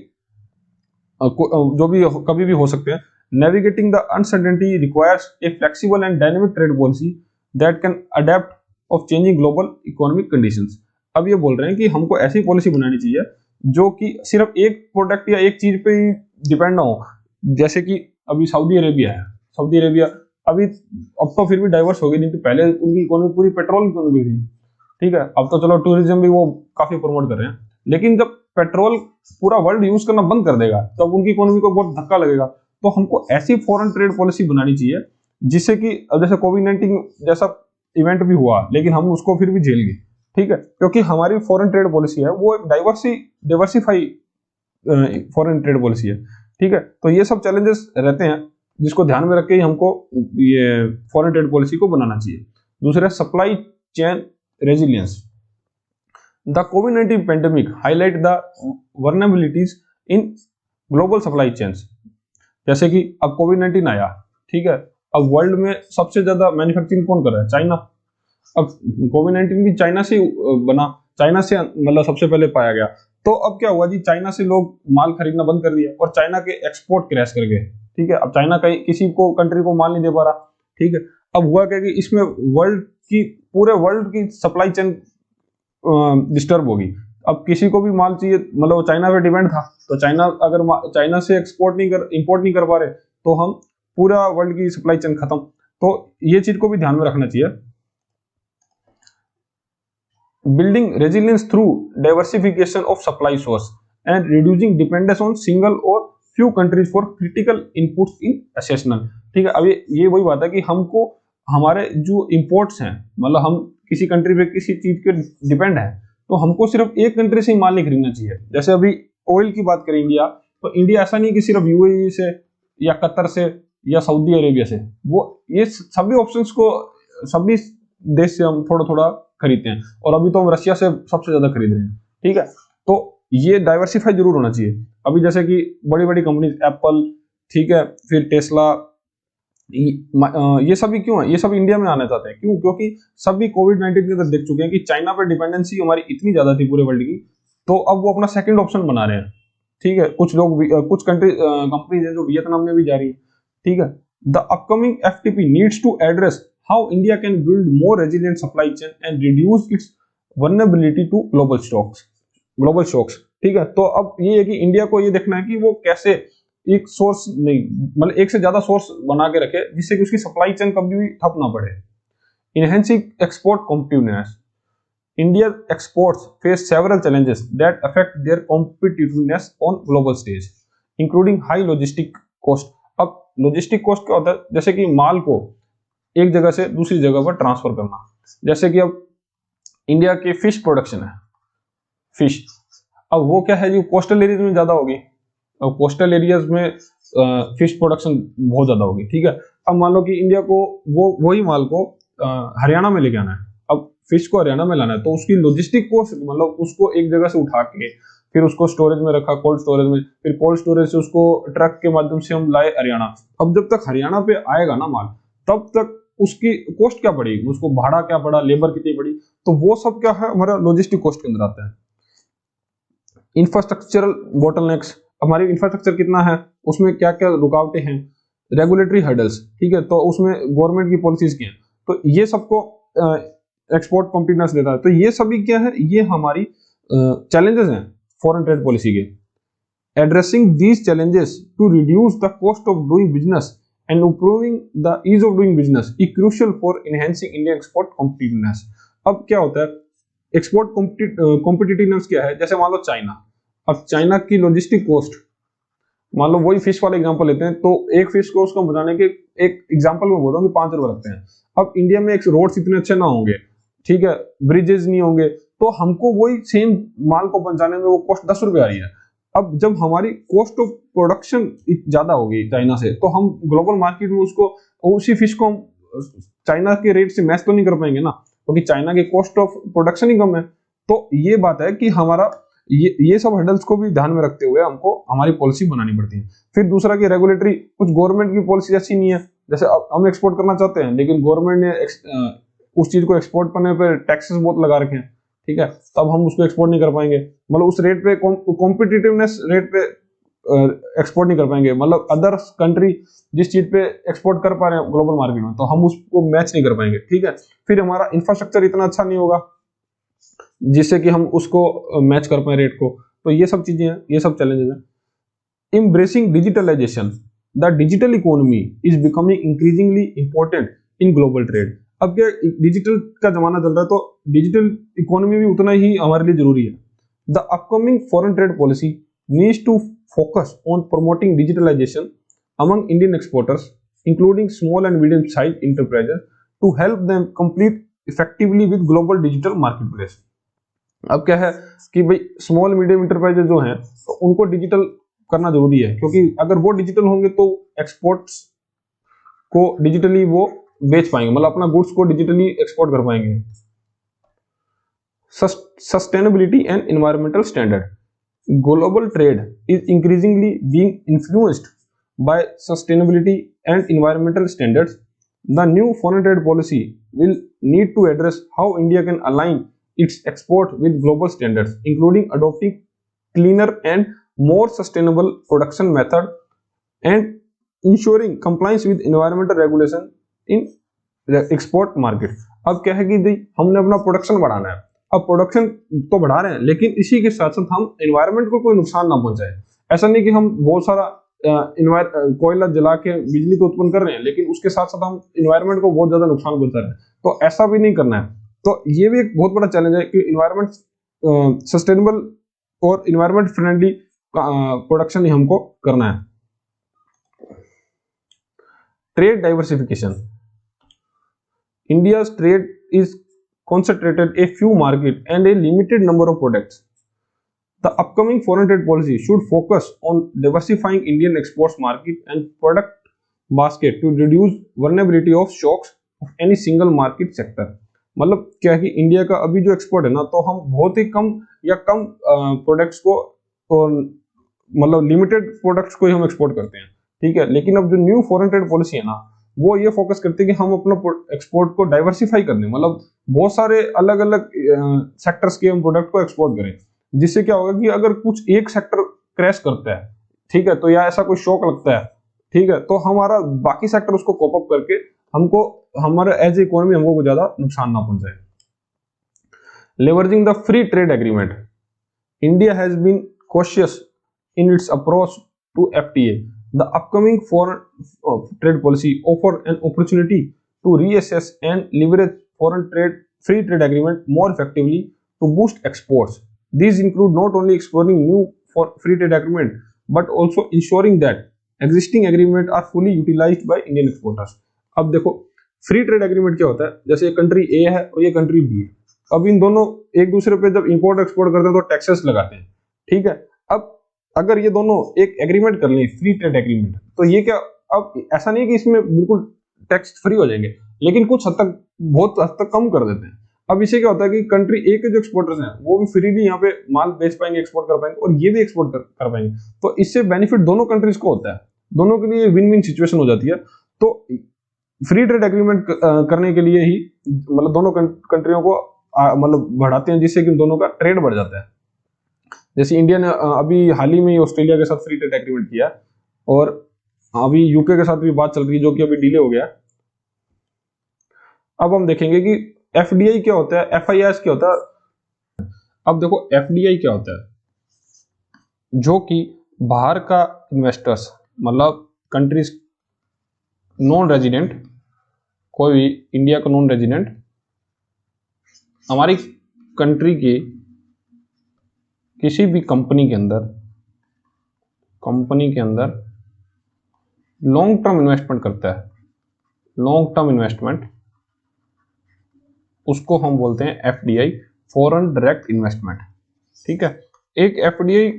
जो भी कभी भी हो सकते हैं। Navigating the uncertainty requires a flexible and dynamic trade policy that can adapt of changing global economic conditions। अब ये बोल रहे हैं कि हमको ऐसी पॉलिसी बनानी चाहिए जो कि सिर्फ एक प्रोडक्ट या एक चीज पे ही डिपेंड ना हो। जैसे कि अभी सऊदी अरेबिया है, सऊदी अरेबिया अभी अब तो फिर भी डाइवर्स हो गई, नहीं तो पहले उनकी इकोनॉमी पूरी पेट्रोल की इकोनॉमी थी, ठीक है। अब तो चलो टूरिज्म भी वो काफी प्रमोट कर रहे हैं, लेकिन जब पेट्रोल पूरा वर्ल्ड यूज करना बंद कर देगा तब उनकी इकोनॉमी को बहुत धक्का लगेगा। तो हमको ऐसी फॉरेन ट्रेड पॉलिसी बनानी चाहिए जिससे कि अब जैसे कोविड-19 जैसा इवेंट भी हुआ लेकिन हम उसको फिर भी झेल गए, ठीक है, क्योंकि हमारी फॉरेन ट्रेड पॉलिसी है वो एक डाइवर्सिफाई फॉरेन ट्रेड पॉलिसी है, ठीक है। तो ये सब चैलेंजेस रहते हैं जिसको ध्यान में रख के ही हमको ये फॉरेन ट्रेड पॉलिसी को बनाना चाहिए। दूसरा, supply chain resilience. The covid pandemic highlight the vulnerabilities in global supply chains. जैसे कि अब कोविड-19 आया, ठीक है, अब वर्ल्ड में सबसे ज्यादा मैन्युफैक्चरिंग कौन कर रहा है? चाइना। अब कोविड-19 भी चाइना से बना, चाइना से मतलब सबसे पहले पाया गया। तो अब क्या हुआ जी, चाइना से लोग माल खरीदना बंद कर दिया और चाइना के एक्सपोर्ट क्रैश कर गए, ठीक है। अब चाइना कहीं किसी को कंट्री को माल नहीं दे पा रहा, ठीक है। अब हुआ क्या कि इसमें पूरे वर्ल्ड की सप्लाई चेन डिस्टर्ब होगी। अब किसी को भी माल चाहिए, मतलब चाइना पे डिपेंड था, तो चाइना अगर चाइना से इंपोर्ट नहीं कर पा रहे तो हम पूरा वर्ल्ड की सप्लाई चेन खत्म। तो ये चीज को भी ध्यान में रखना चाहिए। Building resilience through diversification of supply source and reducing dependence on single or few countries for critical inputs in essential, ठीक है। अब ये वही बात है कि हमको हमारे जो इंपोर्ट्स हैं, मतलब हम किसी कंट्री पे किसी चीज के डिपेंड है, तो हमको सिर्फ एक कंट्री से ही माल नहीं खरीदना चाहिए। जैसे अभी ऑयल की बात करें इंडिया, तो इंडिया ऐसा नहीं कि सिर्फ यूएई से या कतर से या सऊदी अरेबिया से, वो ये सभी ऑप्शंस को सभी देश से हम थोड़ा थोड़ा खरीदते हैं, और अभी तो हम रशिया से सबसे ज्यादा खरीद रहे हैं, ठीक है। तो ये डाइवर्सिफाई जरूर होना चाहिए। अभी जैसे कि बड़ी बड़ी कंपनी एप्पल, ठीक है, फिर टेस्ला, ये सभी क्यों है, ये सब इंडिया में आना चाहते हैं, क्यों? क्योंकि सभी कोविड-19 के अंदर देख चुके हैं कि चाइना पर डिपेंडेंसी हमारी इतनी ज्यादा थी पूरे वर्ल्ड की, तो अब वो अपना सेकंड ऑप्शन बना रहे हैं, ठीक है। कुछ लोग कुछ कंपनीज है जो वियतनाम में भी जा रही है, ठीक है। The upcoming FTP needs to address how India can build more resilient supply chain and reduce its vulnerability to global shocks, ठीक है। तो अब ये है कि इंडिया को ये देखना है कि वो कैसे एक सोर्स नहीं, मतलब एक से ज्यादा सोर्स बना के रखे जिससे कि उसकी सप्लाई चेन कभी भी ठप ना पड़े। Enhancing export competitiveness. India's exports face several challenges that affect their competitiveness on global stage, including high logistic cost. अब logistic cost क्या होता है? जैसे कि माल को एक जगह से दूसरी जगह पर ट्रांसफर करना। जैसे कि अब इंडिया के फिश प्रोडक्शन है, फिश, अब वो क्या है जो कोस्टल एरियाज में ज्यादा होगी, अब कोस्टल एरियाज में फिश प्रोडक्शन बहुत ज्यादा होगी, ठीक है। अब मान लो कि इंडिया को वही माल को हरियाणा में लेके आना है, अब फिश को हरियाणा में लाना है, तो उसकी लॉजिस्टिक कॉस्ट, मतलब उसको एक जगह से उठा के फिर उसको स्टोरेज में रखा, कोल्ड स्टोरेज में, फिर कोल्ड स्टोरेज से उसको ट्रक के माध्यम से हम लाए हरियाणा। अब जब तक हरियाणा पे आएगा ना माल, तब तक उसकी कॉस्ट क्या पड़ेगी, उसको भाड़ा क्या पड़ा, लेबर कितनी पड़ी, तो वो सब क्या है हमारा लॉजिस्टिक कॉस्ट के अंदर आता है। इंफ्रास्ट्रक्चरल बोटलनेक्स, हमारी इंफ्रास्ट्रक्चर कितना है, उसमें क्या क्या रुकावटें हैं, रेगुलेटरी हर्डल्स, ठीक है, तो उसमें गवर्नमेंट की पॉलिसीज क्या है, तो ये सबको एक्सपोर्ट कॉम्पिटिटिवनेस देता है। तो ये सभी क्या है, ये हमारी चैलेंजेस हैं फॉरेन ट्रेड पॉलिसी के। Addressing these challenges to reduce the cost of doing business and improving the ease of doing business is crucial for enhancing Indian export competitiveness. अब क्या होता है, एक्सपोर्ट कॉम्पिटिटिवनेस क्या है? जैसे मान लो चाइना, अब चाइना की लॉजिस्टिक कॉस्ट, मान लो वही फिश वाला एग्जांपल लेते हैं, तो एक फिश को उसको बनाने के, एक एग्जांपल में बोल रहा हूँ कि 5 रुपए लगते हैं। अब इंडिया में एक रोड्स इतने अच्छे ना होंगे, ठीक है, ब्रिजेस नहीं होंगे, तो हमको वही सेम माल को पहुंचाने में वो कॉस्ट 10 रुपए आ रही है। अब जब हमारी कॉस्ट ऑफ प्रोडक्शन ज्यादा होगी चाइना से, तो हम ग्लोबल मार्केट में उसको, उसी फिश को चाइना के रेट से मैच तो नहीं कर पाएंगे ना, क्योंकि चाइना की कॉस्ट ऑफ प्रोडक्शन ही कम है। तो ये बात है कि हमारा ये सब हर्डल्स को भी ध्यान में रखते हुए हमको हमारी पॉलिसी बनानी पड़ती है। फिर दूसरा कि रेगुलेटरी, कुछ गवर्नमेंट की पॉलिसी अच्छी नहीं है, जैसे हम एक्सपोर्ट करना चाहते हैं लेकिन गवर्नमेंट ने उस चीज को एक्सपोर्ट करने पर टैक्सेस बहुत लगा रखे हैं, ठीक है, तब हम उसको एक्सपोर्ट नहीं कर पाएंगे, मतलब उस रेट पे कॉम्पिटिटिवनेस रेट पे एक्सपोर्ट नहीं कर पाएंगे, मतलब अदर कंट्री जिस चीज पे एक्सपोर्ट कर पा रहे हैं ग्लोबल मार्केट में, तो हम उसको मैच नहीं कर पाएंगे, ठीक है। फिर हमारा इंफ्रास्ट्रक्चर इतना अच्छा नहीं होगा जिससे कि हम उसको मैच कर पाए रेट को। तो ये सब चीजें हैं, ये सब चैलेंजेस हैं। Embracing digitalisation, the digital economy is becoming increasingly important in global trade. अब क्या डिजिटल का जमाना चल रहा है तो डिजिटल इकोनॉमी भी उतना ही हमारे लिए जरूरी है। The upcoming foreign trade policy needs to focus on promoting digitalisation among Indian exporters including small and medium size enterprises to help them complete effectively with global digital market place. अब क्या है कि भाई स्मॉल मीडियम इंटरप्राइजेस जो हैं तो उनको digital करना जरूरी है, क्योंकि अगर वो डिजिटल होंगे तो एक्सपोर्ट्स को डिजिटली वो बेच पाएंगे, मतलब अपना गुड्स को डिजिटली एक्सपोर्ट कर पाएंगे। Sustainability and environmental standard. Global trade is increasingly being influenced by sustainability and environmental standards. The new foreign trade policy will need to address how India can align its export with global standards, including adopting cleaner and more sustainable production method and ensuring compliance with environmental regulation in export market। अब क्या है कि हमने अपना production बढ़ाना है, अब production तो बढ़ा रहे हैं लेकिन इसी के साथ साथ हम एनवायरनमेंट को कोई नुकसान ना पहुंचाए। ऐसा नहीं कि हम बहुत सारा कोयला जला के बिजली तो उत्पन्न कर रहे हैं लेकिन उसके साथ साथ हम एनवायरनमेंट को बहुत ज्यादा नुकसान पहुंचा रहे हैं, तो ऐसा भी नहीं करना है। तो ये भी एक बहुत बड़ा चैलेंज है कि इन्वायरमेंट सस्टेनेबल और इन्वायरमेंट फ्रेंडली प्रोडक्शन ही हमको करना है। Trade diversification. India's trade is concentrated a few market and a limited number of products. The upcoming foreign trade policy should focus on diversifying Indian exports market and product basket to reduce vulnerability of shocks of any single market sector। मतलब क्या है कि India का अभी जो export है ना, तो हम बहुत ही कम या कम प्रोडक्ट्स को और मतलब लिमिटेड प्रोडक्ट्स को ही हम एक्सपोर्ट करते हैं, ठीक है। लेकिन अब जो न्यू फॉरेन ट्रेड पॉलिसी है ना, वो ये फोकस करती है कि हम अपना एक्सपोर्ट को डाइवर्सिफाई करने, मतलब बहुत सारे अलग अलग सेक्टर्स के हम प्रोडक्ट को एक्सपोर्ट करें, जिससे क्या होगा कि अगर कुछ एक सेक्टर क्रैश करता है, ठीक है, तो या ऐसा कोई शॉक लगता है, ठीक है, तो हमारा बाकी सेक्टर उसको कोप अप करके हमको हमारे एज इकोनॉमी हमको ज्यादा नुकसान ना पहुंचाए। Leveraging the free trade agreement. India has been cautious in its approach to FTA. The upcoming foreign trade policy offer an opportunity to reassess and leverage foreign trade free trade agreement more effectively to boost exports. These include not only exploring new for free trade agreement but also ensuring that existing agreement are fully utilized by Indian exporters। अब देखो free trade agreement क्या होता है, जैसे country ए है और ये country B है, अब इन दोनों एक दूसरे पे जब इंपोर्ट एक्सपोर्ट करते हैं तो टैक्सेस लगाते हैं, ठीक है। अब अगर ये दोनों एक एग्रीमेंट कर लें फ्री ट्रेड एग्रीमेंट, तो ये क्या, अब ऐसा नहीं है कि इसमें बिल्कुल टैक्स फ्री हो जाएंगे, लेकिन कुछ हद तक बहुत हद तक कम कर देते हैं। अब इससे क्या होता है कि कंट्री ए के जो एक्सपोर्टर्स हैं वो भी फ्रीली यहाँ पे माल बेच पाएंगे, एक्सपोर्ट कर पाएंगे, और ये भी एक्सपोर्ट कर पाएंगे, तो इससे बेनिफिट दोनों कंट्रीज को होता है, दोनों के लिए विन विन सिचुएशन हो जाती है। तो फ्री ट्रेड एग्रीमेंट करने के लिए ही मतलब दोनों कंट्रियों को मतलब बढ़ाते हैं, जिससे कि दोनों का ट्रेड बढ़ जाता है। जैसे इंडिया ने अभी हाल ही में ऑस्ट्रेलिया के साथ फ्री ट्रेड एग्रीमेंट किया, और अभी यूके के साथ भी बात चल रही है जो कि अभी डिले हो गया। अब हम देखेंगे कि एफडीआई क्या होता है, एफआईआईएस क्या होता है। अब देखो एफडीआई क्या होता है, जो कि बाहर का इन्वेस्टर्स मतलब कंट्रीज नॉन रेजिडेंट, कोई भी इंडिया का नॉन रेजिडेंट हमारी कंट्री के किसी भी कंपनी के अंदर लॉन्ग टर्म इन्वेस्टमेंट करता है, लॉन्ग टर्म इन्वेस्टमेंट, उसको हम बोलते हैं एफडीआई, फॉरेन डायरेक्ट इन्वेस्टमेंट, ठीक है। एक एफडीआई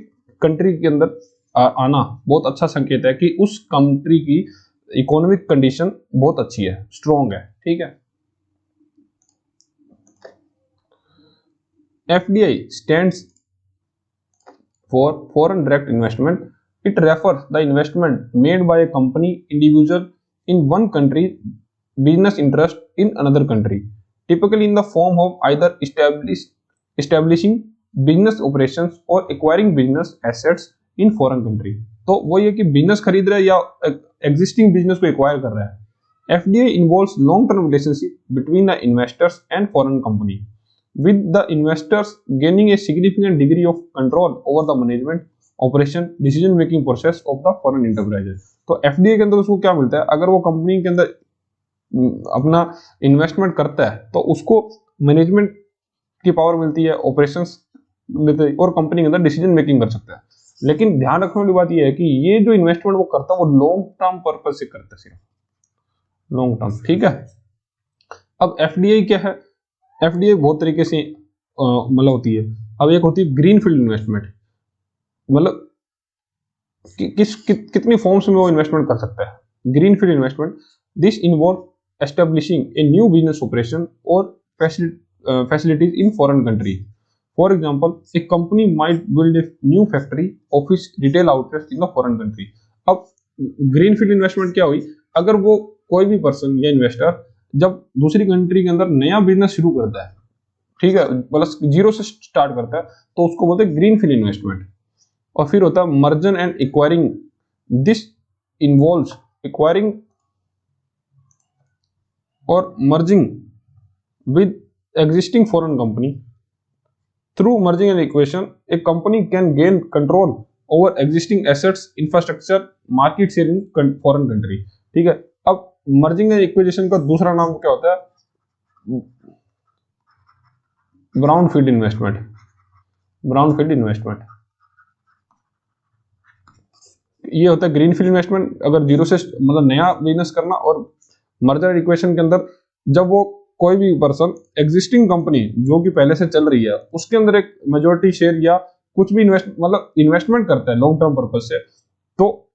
कंट्री के अंदर आना बहुत अच्छा संकेत है कि उस कंट्री की इकोनॉमिक कंडीशन बहुत अच्छी है, स्ट्रॉन्ग है, ठीक है। FDI stands for foreign direct investment. It refers the investment made by a company individual in one country business interest in another country, typically in the form of either establishing business operations or acquiring business assets in foreign country। तो वो ये कि business खरीद रहा है या existing business को acquire कर रहा है। FDI involves long term relationship between the investors and foreign company, with the investors gaining a significant degree of control over the management, operation, decision making process of the foreign enterprises। तो FDI के अंदर उसको क्या मिलता है, अगर वो company के अंदर अपना इन्वेस्टमेंट करता है तो उसको मैनेजमेंट की पावर मिलती है, ऑपरेशंस मिलते हैं और कंपनी के अंदर डिसीजन मेकिंग कर सकता है। लेकिन ध्यान रखने वाली बात यह है कि ये जो इन्वेस्टमेंट वो करता है वो लॉन्ग टर्म पर्पज से करता है, सिर्फ लॉन्ग टर्म। ठीक है, अब एफडीआई क्या है, एफडीआई बहुत तरीके से मतलब होती है। अब एक होती है ग्रीन फील्ड इन्वेस्टमेंट, मतलब कितनी फॉर्म्स में वो इन्वेस्टमेंट कर सकता है। Green field investment, this involve establishing a new business operation और facilities in foreign country. For example, a company might build a new factory, office, retail outlets in the foreign country. अब green field investment क्या हुई, अगर वो कोई भी person या investor जब दूसरी कंट्री के अंदर नया बिजनेस शुरू करता है, ठीक है, मतलब जीरो से स्टार्ट करता है, तो उसको बोलते हैं ग्रीन फील्ड इन्वेस्टमेंट। और फिर होता है merger and acquiring, this involves acquiring और merging with existing foreign company. Through merging and equation a company can gain control over existing assets, infrastructure, market share in foreign country. ठीक है, अब merging and acquisition का दूसरा नाम क्या होता है, brown field investment. Brown field investment ये होता है ग्रीन फील्ड इन्वेस्टमेंट, अगर जीरो से मतलब नया बिजनेस करना, और मर्जर इक्वेशन के अंदर जब वो कोई भी पर्सन एग्जिस्टिंग कंपनी जो कि पहले से चल रही है उसके अंदर एक मेजोरिटी शेयर या कुछ भी इन्वेस्टमेंट करता है लॉन्ग टर्म पर्पज से, तो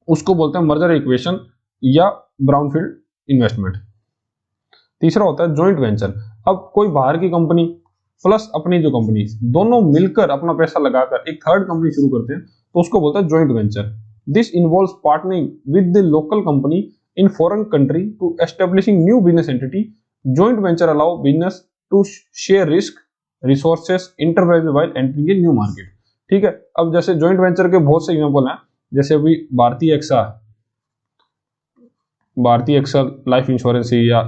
उसको बोलते हैं मर्जर इक्वेशन या ब्राउन फील्ड इन्वेस्टमेंट। तीसरा होता है जॉइंट वेंचर। अब कोई बाहर की कंपनी प्लस अपनी जो कंपनी दोनों मिलकर अपना पैसा लगाकर एक थर्ड कंपनी शुरू करते हैं, तो उसको बोलते हैं joint venture. This involves partnering with the local company in foreign country to establishing new business entity. Joint venture allow business to share risk, resources, enterprise while entering a new market. ठीक है, अब जैसे joint venture के बहुत से example हैं, जैसे अभी भारतीय एक्सा लाइफ इंश्योरेंस या,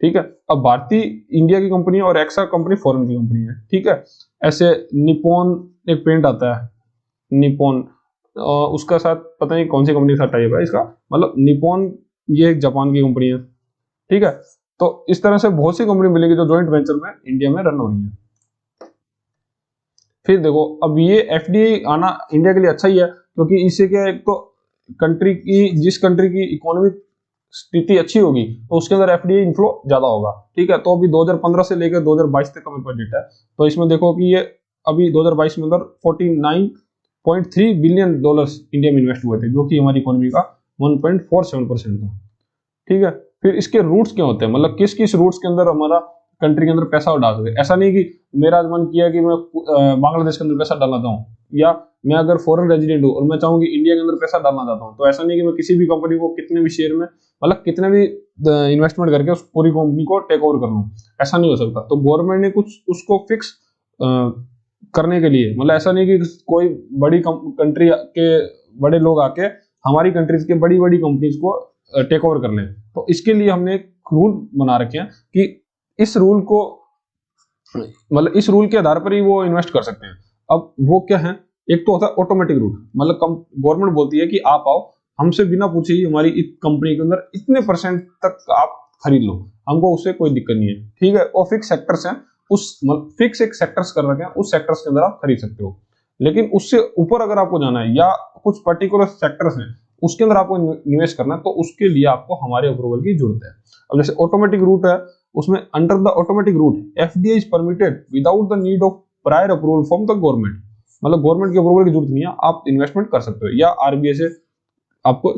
ठीक है, अब भारतीय इंडिया की कंपनी और एक्सा कंपनी फॉरेन की कंपनी है। ठीक है, ऐसे निपॉन एक पेंट आता है, निपॉन उसका साथ पता नहीं कौन सी कंपनी के साथ टाइप है इसका, मतलब निपॉन ये एक जापान की कंपनी है। ठीक है, तो इस तरह से बहुत सी कंपनी मिलेगी जो जॉइंट वेंचर में इंडिया में रन हो रही है। फिर देखो, अब ये एफडीआई आना इंडिया के लिए अच्छा ही है, क्योंकि इससे क्या है, एक तो कंट्री की, जिस कंट्री की इकोनॉमिक स्थिति अच्छी होगी तो उसके अंदर एफडीआई इनफ्लो ज्यादा होगा। ठीक है, तो अभी 2015 से लेकर 2022 तक का मेरे पास डेटा है, तो इसमें देखो कि ये अभी 2022 में अंदर 49.3 बिलियन डॉलर्स इंडिया में इन्वेस्ट हुए थे, जो कि हमारी इकोनॉमी का 1.47% था। ठीक है, फिर इसके रूट्स क्या होते हैं, मतलब किस किस रूट्स के अंदर हमारा कंट्री के अंदर पैसा डाल सकते। ऐसा नहीं कि मेरा मन किया कि मैं बांग्लादेश के अंदर पैसा डालना चाहूँ, या मैं अगर फॉरेन रेजिडेंट हूँ और मैं चाहूँ कि इंडिया के अंदर पैसा डालना चाहता हूँ, तो ऐसा नहीं कि मैं किसी भी कंपनी को कितने भी शेयर में, मतलब कितने भी इन्वेस्टमेंट करके उस पूरी कंपनी को टेक ओवर कर लूँ, ऐसा नहीं हो सकता। तो गवर्नमेंट ने कुछ उसको फिक्स करने के लिए, मतलब ऐसा नहीं कि कोई बड़ी कंट्री के बड़े लोग आके हमारी कंट्रीज के बड़ी बड़ी कंपनीज को टेक ओवर कर लें, तो इसके लिए हमने एक रूल बना रखे हैं कि इस रूल को, मतलब इस रूल के आधार पर ही वो इन्वेस्ट कर सकते हैं। अब वो क्या है, एक तो होता है ऑटोमेटिक रूट, मतलब गवर्नमेंट बोलती है कि आप आओ, हमसे बिना पूछे ही हमारी इस कंपनी के अंदर इतने % तक आप खरीद लो, हमको उससे कोई दिक्कत नहीं है। ठीक है, और फिक्स सेक्टर्स हैं, उस फिक्स एक सेक्टर्स कर रखे हैं, उस सेक्टर्स के अंदर आप खरीद सकते हो। लेकिन उससे ऊपर अगर आपको जाना है या कुछ पर्टिकुलर सेक्टर्स हैं उसके अंदर आपको निवेश करना है, तो उसके लिए आपको हमारे अप्रूवल की जरूरत है। अब जैसे ऑटोमेटिक रूट है, उसमें under the automatic route FDI is permitted without the need of prior approval from the government, मतलब गवर्नमेंट की अप्रूवल की जरूरत नहीं है, आप इन्वेस्टमेंट कर सकते हो, या आरबीआई से आपको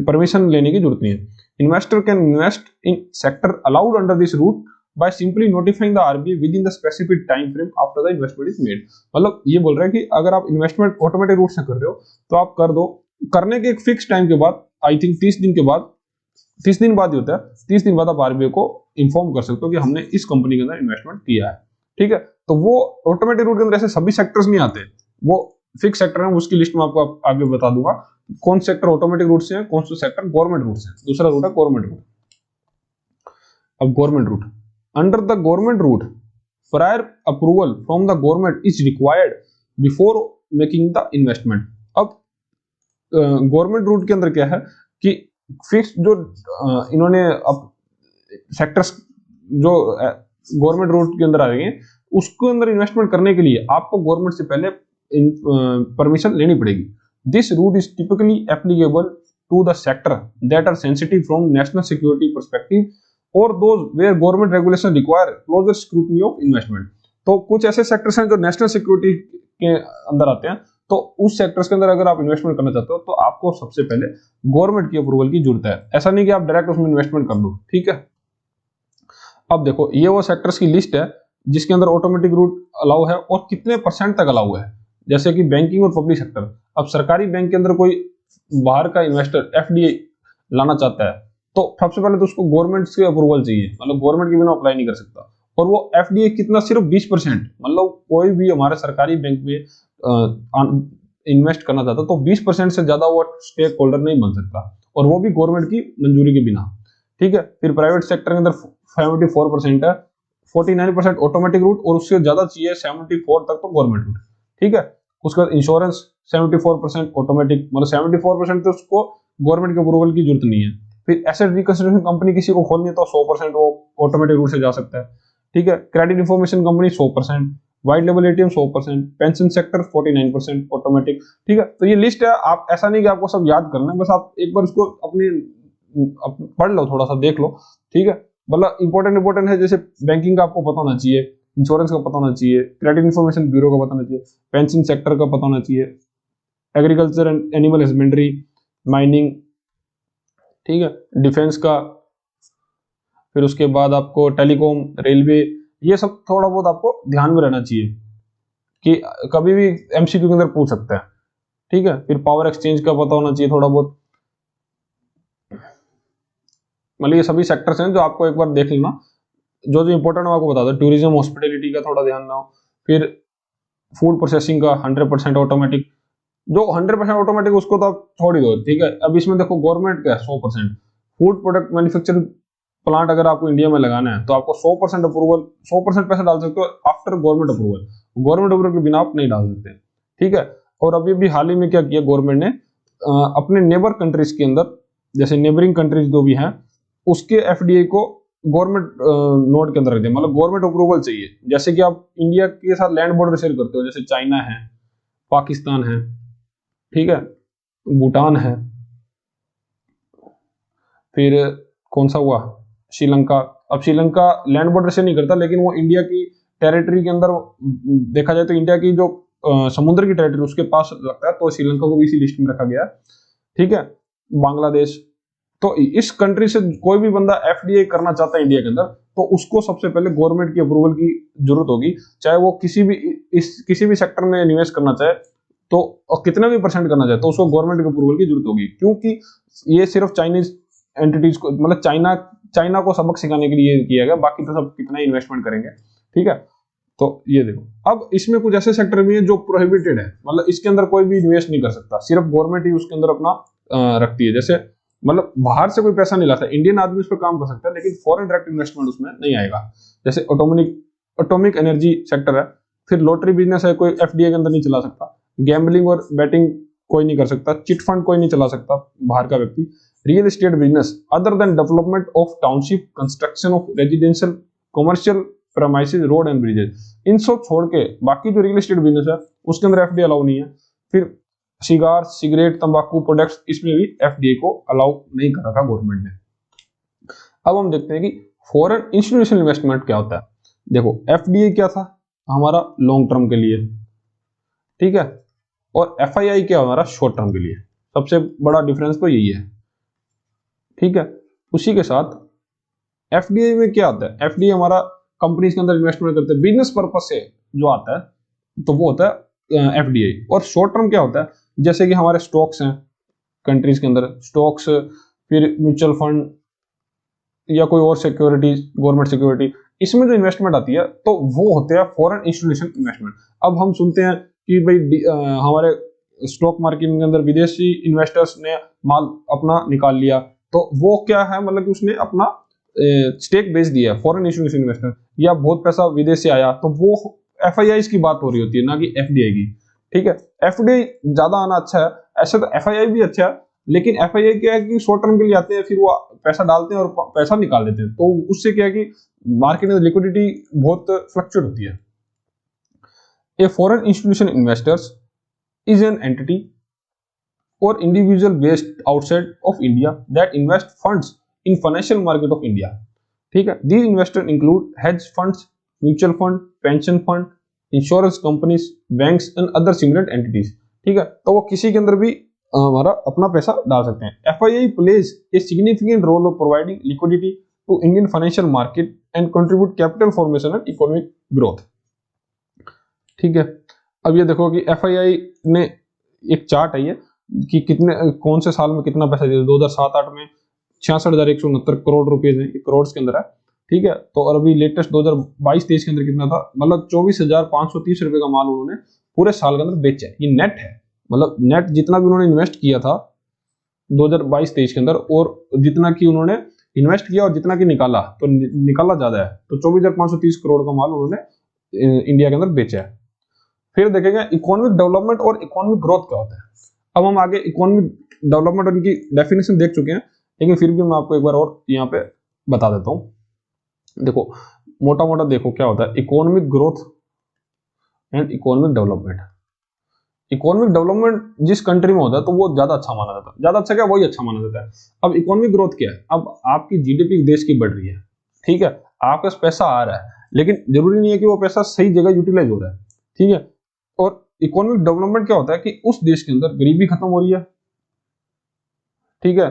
परमिशन लेने की जरूरत नहीं है। Investor can invest in sector allowed under this route by simply notifying the RBI within the specific time frame after the investment is made। मतलब ये बोल रहा है कि अगर आप इन्वेस्टमेंट ऑटोमेटिक रूट से कर रहे हो तो आप कर दो, करने के एक फिक्स टाइम के बाद, आई थिंक 30 दिन के बाद, 30 दिन बाद ही होता है, 30 दिन बाद आप आरबीआई को इन्फॉर्म कर सकते हो कि हमने इस कंपनी के अंदर इन्वेस्टमेंट किया है। ठीक है, तो वो ऑटोमेटिक रूट के अंदर ऐसे सभी सेक्टर्स नहीं आते, वो फिक्स सेक्टर है, उसकी लिस्ट में आपको आगे बता दूंगा कौन सेक्टर ऑटोमेटिक रूट से है, कौन सा सेक्टर गवर्नमेंट रूट से है। दूसरा रूट है गवर्नमेंट रूट। अब government route, under the government route prior approval from the government is required before making the investment। अब गवर्नमेंट रूट के अंदर क्या है कि फिक्स जो इन्होंने अब सेक्टर्स जो गवर्नमेंट रूट के अंदर आ गए उसके अंदर इन्वेस्टमेंट करने के लिए आपको गवर्नमेंट से पहले परमिशन लेनी पड़ेगी। This route is typically applicable to the sector that are sensitive from national security perspective और those where government regulation require closer scrutiny of investment. तो कुछ ऐसे सेक्टर्स हैं जो नेशनल सिक्योरिटी के अंदर आते हैं, तो उस सेक्टर्स के अंदर अगर आप इन्वेस्टमेंट करना चाहते हो तो आपको सबसे पहले गवर्नमेंट की अप्रूवल की जरूरत है। ऐसा नहीं कि आप डायरेक्ट उसमें इन्वेस्टमेंट कर दो, ठीक है। अब देखो ये वो सेक्टर्स की लिस्ट है जिसके अंदर ऑटोमेटिक रूट अलाउ है और कितने परसेंट तक अलाउ है। जैसे कि बैंकिंग और पब्लिक सेक्टर, अब सरकारी बैंक के अंदर कोई बाहर का इन्वेस्टर एफडीआई लाना चाहता है तो सबसे पहले तो उसको गवर्नमेंट से अप्रूवल चाहिए, मतलब गवर्नमेंट के बिना अप्लाई नहीं कर सकता। और वो एफडीआई कितना, सिर्फ 20%, मतलब कोई भी हमारे सरकारी बैंक में इन्वेस्ट करना चाहता तो 20% से ज्यादा वो स्टेक होल्डर नहीं बन सकता, और वो भी गवर्नमेंट की मंजूरी के बिना, ठीक है। फिर प्राइवेट सेक्टर के अंदर 74% है, 49% ऑटोमेटिक रूट और उससे ज्यादा चाहिए 74 तक तो गवर्नमेंट रूट, ठीक है। उसके बाद इंश्योरेंस 74% ऑटोमेटिक, मतलब 74% तो उसको गवर्नमेंट के अप्रूवल की जरूरत नहीं है। फिर एसेट रिकंस्ट्रक्शन कंपनी किसी को खोलनी है तो 100% वो ऑटोमेटिक रूट से जा सकता है, ठीक है। Credit information company 100%, white level ATM 100%, pension sector 49% automatic, ठीक है। तो ये लिस्ट है, आप ऐसा नहीं कि आपको सब याद करना है, बस आप एक बार इसको अपनी पढ़ लो, थोड़ा सा देख लो, ठीक है। मतलब इंपॉर्टेंट है, जैसे बैंकिंग का आपको पता होना चाहिए, इंश्योरेंस का पता होना चाहिए, क्रेडिट इंफॉर्मेशन ब्यूरो का पता होना चाहिए, पेंशन सेक्टर का पता होना चाहिए, agriculture and animal husbandry, mining, ठीक है, डिफेंस का, फिर उसके बाद आपको टेलीकॉम, रेलवे, ये सब थोड़ा बहुत आपको ध्यान में रहना चाहिए कि कभी भी एमसीक्यू के अंदर पूछ सकता है, ठीक है। फिर पावर एक्सचेंज का पता होना चाहिए थोड़ा बहुत, मतलब ये सभी सेक्टर्स हैं जो आपको एक बार देख लेना, जो जो इंपॉर्टेंट है आपको बता दो। टूरिज्म हॉस्पिटैलिटी का थोड़ा ध्यान रहो। फिर फूड प्रोसेसिंग का 100% ऑटोमेटिक, जो 100% ऑटोमेटिक उसको तो आप छोड़ ही दो, ठीक है। अब इसमें देखो गवर्नमेंट का 100%, फूड प्रोडक्ट मैन्युफैक्चरिंग प्लांट अगर आपको इंडिया में लगाना है तो आपको 100% अप्रूवल, 100% पैसा डाल सकते हो after government approval, government approval के बिना आप नहीं डाल सकते, ठीक है। और अभी भी हाल ही में क्या किया गवर्नमेंट ने, अपने नेबर कंट्रीज के अंदर, जैसे नेबरिंग कंट्रीज जो भी हैं उसके एफडीआई को गवर्नमेंट नोट के अंदर रख दिया, मतलब गवर्नमेंट अप्रूवल चाहिए। जैसे कि आप इंडिया के साथ लैंड बॉर्डर शेयर करते हो, जैसे चाइना है, पाकिस्तान है, ठीक है, भूटान है, फिर कौन सा हुआ, श्रीलंका। अब श्रीलंका लैंड बॉर्डर से नहीं करता, लेकिन वो इंडिया की टेरिटरी के अंदर देखा जाए तो इंडिया की जो समुद्र की टेरिटरी उसके पास लगता है, तो श्रीलंका को भी इसी लिस्ट में रखा गया, ठीक है। बांग्लादेश, तो इस कंट्री से कोई भी बंदा एफडीआई करना चाहता है इंडिया के अंदर तो उसको सबसे पहले गवर्नमेंट की अप्रूवल की जरूरत होगी, चाहे वो किसी भी सेक्टर में निवेश करना चाहे तो, और कितना भी परसेंट करना चाहे तो उसको गवर्नमेंट की अप्रूवल की जरूरत होगी, क्योंकि ये सिर्फ चाइनीज एंटिटीज को, मतलब चाइना को सबक सिखाने के लिए किया गया, बाकी तो सब कितना इन्वेस्टमेंट करेंगे, ठीक है। तो ये देखो, अब इसमें कुछ ऐसे सेक्टर भी हैं जो प्रोहिबिटेड है, मतलब इसके अंदर कोई भी इन्वेस्ट नहीं कर सकता, सिर्फ गवर्नमेंट ही उसके अंदर अपना रखती है। जैसे मतलब बाहर से कोई पैसा नहीं लाता, इंडियन आदमी उस पर काम कर सकता है लेकिन फॉरेन डायरेक्ट इन्वेस्टमेंट उसमें नहीं आएगा। जैसे एटॉमिक एनर्जी सेक्टर है, फिर लॉटरी बिजनेस है, कोई एफडीआई के अंदर नहीं चला सकता, गैम्बलिंग और बैटिंग कोई नहीं कर सकता, चिट फंड कोई नहीं चला सकता बाहर का व्यक्ति, real estate business other than development of township, construction of residential, commercial premises, road and bridges, इन सब छोड़ के बाकी जो रियल एस्टेट बिजनेस है उसके अंदर एफडीआई अलाउ नहीं है। फिर सिगार, सिगरेट, तंबाकू प्रोडक्ट्स, इसमें भी एफडीआई को अलाउ नहीं कर रखा गवर्नमेंट ने। अब हम देखते हैं कि फॉरेन इंस्टीट्यूशनल इन्वेस्टमेंट क्या होता है। देखो एफडीआई क्या था, हमारा लॉन्ग टर्म के लिए, ठीक है, और एफआईआई क्या हमारा शॉर्ट टर्म के लिए। सबसे बड़ा डिफरेंस तो यही है, ठीक है। उसी के साथ एफडीआई में क्या आता है, एफडीआई हमारा कंपनीज के अंदर इन्वेस्टमेंट करते हैं बिजनेस पर्पस से जो आता है तो वो होता है एफडीआई। और शॉर्ट टर्म क्या होता है, जैसे कि हमारे स्टॉक्स हैं कंट्रीज के अंदर, स्टॉक्स, फिर म्यूचुअल फंड या कोई और सिक्योरिटीज, गवर्नमेंट सिक्योरिटी, इसमें जो इन्वेस्टमेंट आती है तो वो होते हैं फॉरेन इंस्टीट्यूशनल इन्वेस्टमेंट। अब हम सुनते हैं कि भाई हमारे स्टॉक मार्केट के अंदर विदेशी इन्वेस्टर्स ने माल अपना निकाल लिया, तो वो क्या है, मतलब कि उसने अपना स्टेक बेच दिया, फॉरेन इंस्टीट्यूशनल इन्वेस्टर, या बहुत पैसा विदेश से आया, तो वो एफआईआई की बात हो रही होती है, ना कि एफडीआई की, ठीक है। एफडीआई ज्यादा आना अच्छा है, ऐसे तो एफआईआई भी अच्छा है, लेकिन एफआईआई क्या है कि शॉर्ट टर्म के लिए आते हैं, फिर वो पैसा डालते हैं और पैसा निकाल देते हैं, तो उससे क्या है कि मार्केट में लिक्विडिटी बहुत फ्लक्चुएट होती है। A foreign institution investors is an entity or individual based outside of India that invest funds in financial market of India। ठीक है, these investors include hedge funds, mutual fund, pension fund, insurance companies, banks and other similar entities। ठीक है, तो वो किसी के अंदर भी हमारा अपना पैसा डाल सकते हैं। FII plays a significant role of providing liquidity to Indian financial market and contribute capital formation and economic growth। ठीक है, अब ये देखो कि FII ने एक चार्ट है ये कि कितने कौन से साल में कितना पैसा दिया। 2007-8 में 66,169 करोड़ रुपए करोड़ के अंदर है। ठीक है, तो और अभी लेटेस्ट 2022-23 के अंदर कितना था, मतलब 24,530 रुपए का माल उन्होंने पूरे साल के अंदर बेचा है। ये नेट है, मतलब नेट जितना भी उन्होंने इन्वेस्ट किया था 2022-23 के अंदर, और जितना कि उन्होंने इन्वेस्ट किया और जितना कि निकाला, तो निकाला ज्यादा है, तो 24,530 करोड़ का माल उन्होंने इंडिया के अंदर बेचा है। फिर देखेंगे इकोनॉमिक डेवलपमेंट और इकोनॉमिक ग्रोथ क्या होता है। अब हम आगे इकोनॉमिक डेवलपमेंट और इनकी डेफिनेशन देख चुके हैं, लेकिन फिर भी मैं आपको एक बार और यहाँ पे बता देता हूँ। देखो मोटा मोटा देखो क्या होता है economic growth and economic development. Economic development जिस कंट्री में होता है तो वो ज्यादा अच्छा माना जाता है, ज्यादा अच्छा क्या, वही अच्छा माना जाता है। अब इकोनॉमिक ग्रोथ क्या है, अब आपकी जीडीपी देश की बढ़ रही है, ठीक है, आपके पास पैसा आ रहा है, लेकिन जरूरी नहीं है कि वो पैसा सही जगह यूटिलाइज हो रहा है। ठीक है, और इकोनॉमिक डेवलपमेंट क्या होता है कि उस देश के अंदर गरीबी खत्म हो रही है, ठीक है,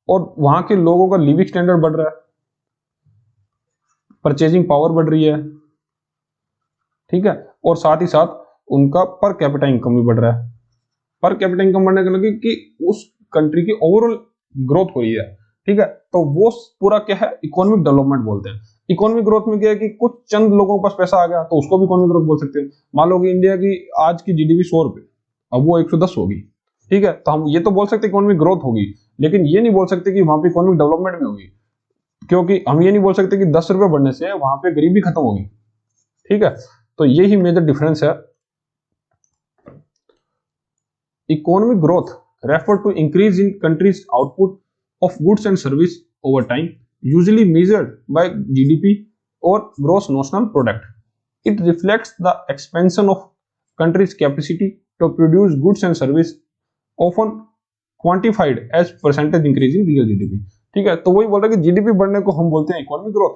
और वहां के लोगों का लिविंग स्टैंडर्ड बढ़ रहा है, परचेजिंग पावर बढ़ रही है, ठीक है, और साथ ही साथ उनका पर कैपिटा इनकम भी बढ़ रहा है। पर कैपिटा इनकम बढ़ने के लगे कि उस कंट्री की ओवरऑल ग्रोथ हो रही है। ठीक है, तो वो पूरा क्या है इकोनॉमिक डेवलपमेंट बोलते हैं। इकोनॉमिक ग्रोथ में क्या है कि कुछ चंद लोगों के पास पैसा आ गया तो उसको भी इकोनॉमिक ग्रोथ बोल सकते हैं। मान लो कि इंडिया की आज की जीडीपी 100 रुपए, अब वो 110 होगी। ठीक है, तो हम ये तो बोल सकते इकोनॉमिक ग्रोथ होगी, लेकिन ये नहीं बोल सकते कि वहां पे इकोनॉमिक डेवलपमेंट भी होगी, क्योंकि हम ये नहीं बोल सकते कि 10 रुपए बढ़ने से वहां पे गरीबी खत्म होगी। ठीक है, तो यही मेजर डिफरेंस है। Economic growth refer to increase in country's output of goods and service over time, usually measured by GDP or gross national product. It reflects the expansion of country's capacity to produce goods and service, often quantified as percentage increase in real GDP। ठीक है, तो वही बोल रहा है कि GDP बढ़ने को हम बोलते हैं इकोनॉमिक ग्रोथ,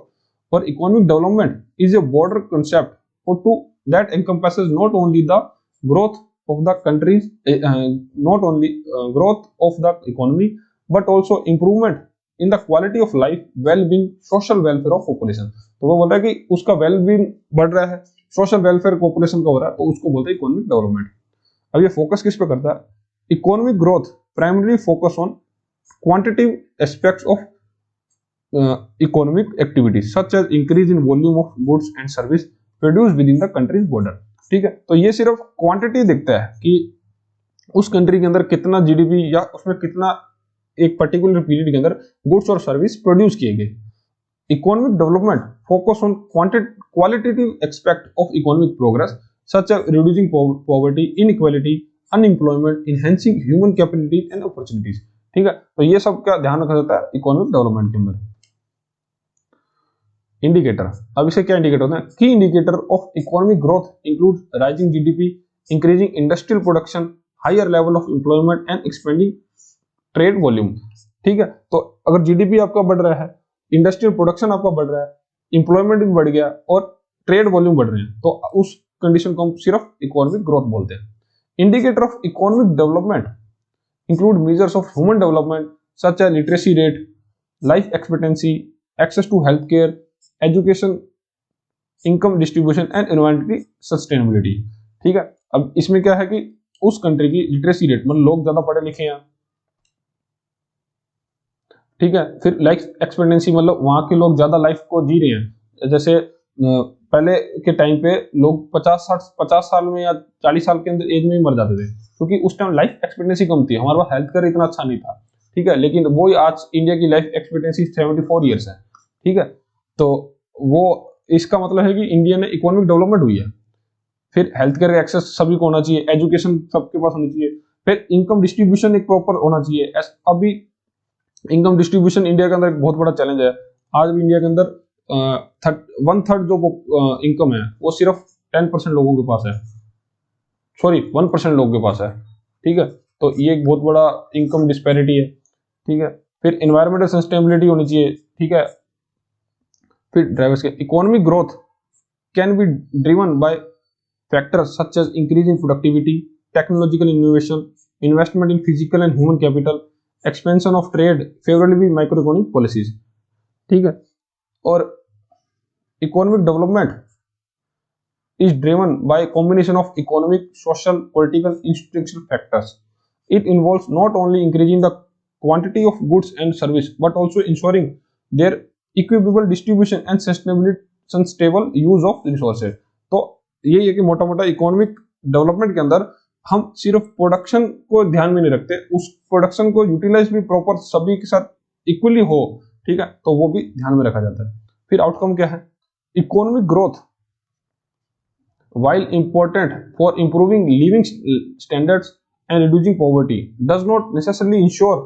और economic development is a broader concept or to that encompasses not only the growth of the countries, not only growth of the economy, but also improvement in the quality of life, well-being, social welfare of population। तो वो बोल रहा है कि उसका well-being बढ़ रहा है, social welfare population का हो रहा है, तो उसको बोलते हैं इकोनॉमिक डेवलपमेंट। अब ये फोकस किस पे करता है, economic growth primary focus on quantitative aspects of economic activities such as increase in volume of goods and service produce within the country's border. ठीक है, तो ये सिर्फ क्वांटिटी दिखता है कि उस कंट्री के अंदर कितना जीडीपी या उसमें कितना एक पर्टिकुलर पीरियड के अंदर गुड्स और सर्विस प्रोड्यूस किए गए। Economic development focus on qualitative aspect of economic progress such as reducing poverty, inequality, unemployment, enhancing human capabilities and opportunities. ठीक है, तो ये सब का ध्यान रखा जाता है इकोनॉमिक डेवलपमेंट के अंदर। इंडिकेटर, अब इसे क्या इंडिकेटर होता है, की indicator of economic growth include rising GDP, increasing industrial production, higher level of employment and expanding trade volume. ठीक है, तो अगर जीडीपी आपका बढ़ रहा है, इंडस्ट्रियल प्रोडक्शन आपका बढ़ रहा है, इंप्लॉयमेंट भी बढ़ गया और ट्रेड वॉल्यूम बढ़ रहे हैं, तो उस कंडीशन को हम सिर्फ इकोनॉमिक ग्रोथ बोलते हैं। Indicator of economic development include measures of human development such as literacy rate, life expectancy, access to health care, education, income distribution and environmental sustainability. ठीक है, अब इसमें क्या है कि उस कंट्री की लिटरेसी रेट, मतलब लोग ज्यादा पढ़े लिखे हैं, ठीक है, फिर लाइफ एक्सपेक्टेंसी मतलब वहां के लोग ज्यादा लाइफ को जी रहे हैं। जैसे पहले के टाइम पे लोग 50 साल में या 40 साल के अंदर एज में ही मर जाते थे, क्योंकि उस टाइम लाइफ एक्सपेक्टेंसी कम थी, हमारे पास हेल्थ केयर इतना अच्छा नहीं था। ठीक है, लेकिन वो आज इंडिया की लाइफ एक्सपेक्टेंसी 74 ईयर्स है। ठीक है, तो वो इसका मतलब है कि इंडिया में इकोनॉमिक डेवलपमेंट हुई है। फिर हेल्थ केयर एक्सेस सभी को होना चाहिए, एजुकेशन सबके पास होनी चाहिए, फिर इनकम डिस्ट्रीब्यूशन एक प्रॉपर होना चाहिए। अभी इनकम डिस्ट्रीब्यूशन इंडिया के अंदर एक बहुत बड़ा चैलेंज है। आज भी इंडिया के अंदर 1/3 जो इनकम है वो सिर्फ 10% लोगों के पास है, सॉरी 1% लोगों के पास है, ठीक है। तो ये एक बहुत बड़ा इनकम डिस्पैरिटी है, ठीक है। फिर एनवायरमेंटल सस्टेनेबिलिटी होनी चाहिए, ठीक है। फिर ड्राइवर्स के economic growth can be driven by factors such as increase in productivity, technological innovation, investment in physical and human capital, expansion of trade, favourable micro economic policies, ठीक है। और economic development is driven by a combination of economic, social, political, institutional factors. It involves not only increasing the quantity of goods and service but also ensuring their equitable distribution and sustainable use of resources. तो ये है कि मोटा मोटा economic development के अंदर हम सिर्फ प्रोडक्शन को ध्यान में नहीं रखते, उस प्रोडक्शन को यूटिलाइज भी प्रॉपर सभी के साथ इक्वली हो, ठीक है, तो वो भी ध्यान में रखा जाता है। फिर आउटकम क्या है? Economic growth while important for improving living standards and reducing poverty, does not necessarily ensure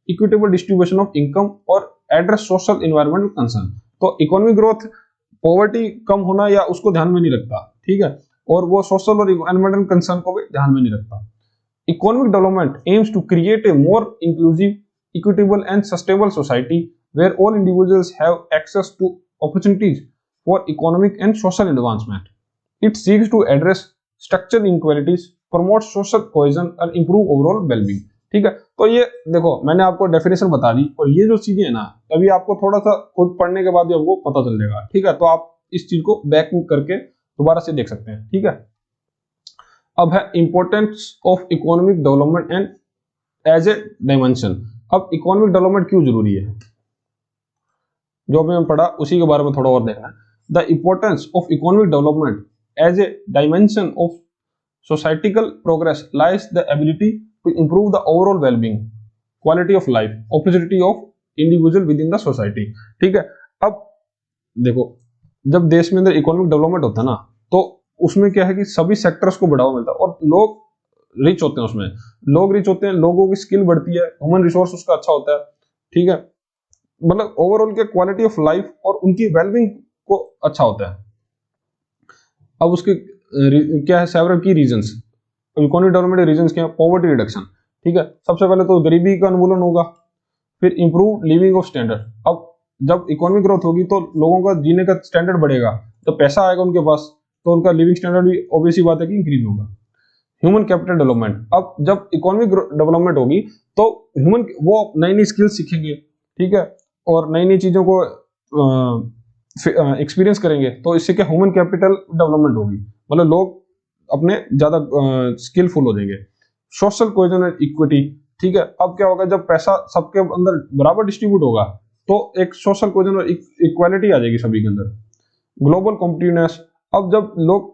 equitable distribution of income or address social environmental concern. तो इकोनॉमिक ग्रोथ पॉवर्टी कम होना या उसको ध्यान में नहीं रखता, ठीक है, और वो सोशल और एनवायरमेंटल कंसर्न को भी ध्यान में नहीं रखता। Economic development aims to create a more inclusive, equitable and sustainable society where all individuals have access to opportunities for economic and social advancement. It seeks to address structural inequalities, promote social cohesion and improve overall well-being, ठीक है। तो ये देखो मैंने आपको definition बता दी, और ये जो चीजें है ना अभी आपको थोड़ा सा खुद पढ़ने के बाद ही आपको पता चल जाएगा, ठीक है। तो आप इस चीज को बैक करके दोबारा से देख सकते हैं, ठीक है। अब है importance of economic development and as a dimension. अब इकोनॉमिक डेवलपमेंट क्यों जरूरी है, जो अभी मैं पढ़ा उसी के बारे में थोड़ा और देखना है। The importance of economic development as a dimension of societal progress lies the ability to improve the overall well-being, quality of life, opportunity of individual within the society, ठीक है। अब देखो जब देश में अंदर इकोनॉमिक डेवलपमेंट होता है ना, तो उसमें क्या है कि सभी सेक्टर्स को बढ़ावा मिलता है और लोग रिच होते हैं, उसमें लोग रिच होते हैं, लोगों की स्किल बढ़ती है, ह्यूमन रिसोर्स उसका अच्छा होता है, ठीक है। मतलब ओवरऑल के क्वालिटी ऑफ लाइफ और उनकी वेलबींग को अच्छा होता है। अब उसके क्या है सेवरल की रीजंस, इकोनॉमिक डेवलपमेंट रीजंस क्या है? पॉवर्टी रिडक्शन, ठीक है, सबसे पहले तो गरीबी का उन्मूलन होगा। फिर इंप्रूव लिविंग ऑफ स्टैंडर्ड, अब जब इकोनॉमिक ग्रोथ होगी तो लोगों का जीने का स्टैंडर्ड बढ़ेगा, तो पैसा आएगा उनके पास, तो उनका लिविंग स्टैंडर्ड भी ऑब्वियस ही बात है कि इंक्रीज होगा। ह्यूमन कैपिटल डेवलपमेंट, अब जब इकोनॉमिक डेवलपमेंट होगी तो ह्यूमन वो नई नई स्किल्स सीखेंगे, ठीक है, और नई नई चीजों को एक्सपीरियंस करेंगे, तो इससे क्या ह्यूमन कैपिटल डेवलपमेंट होगी, मतलब लोग अपने ज्यादा स्किलफुल हो जाएंगे। सोशल कोहेजन एंड इक्विटी, ठीक है, अब क्या होगा जब पैसा सबके अंदर बराबर डिस्ट्रीब्यूट होगा तो एक सोशल कोहेजन और इक्वालिटी आ जाएगी सभी के अंदर। ग्लोबल कॉम्पिटिटिवनेस, अब जब लोग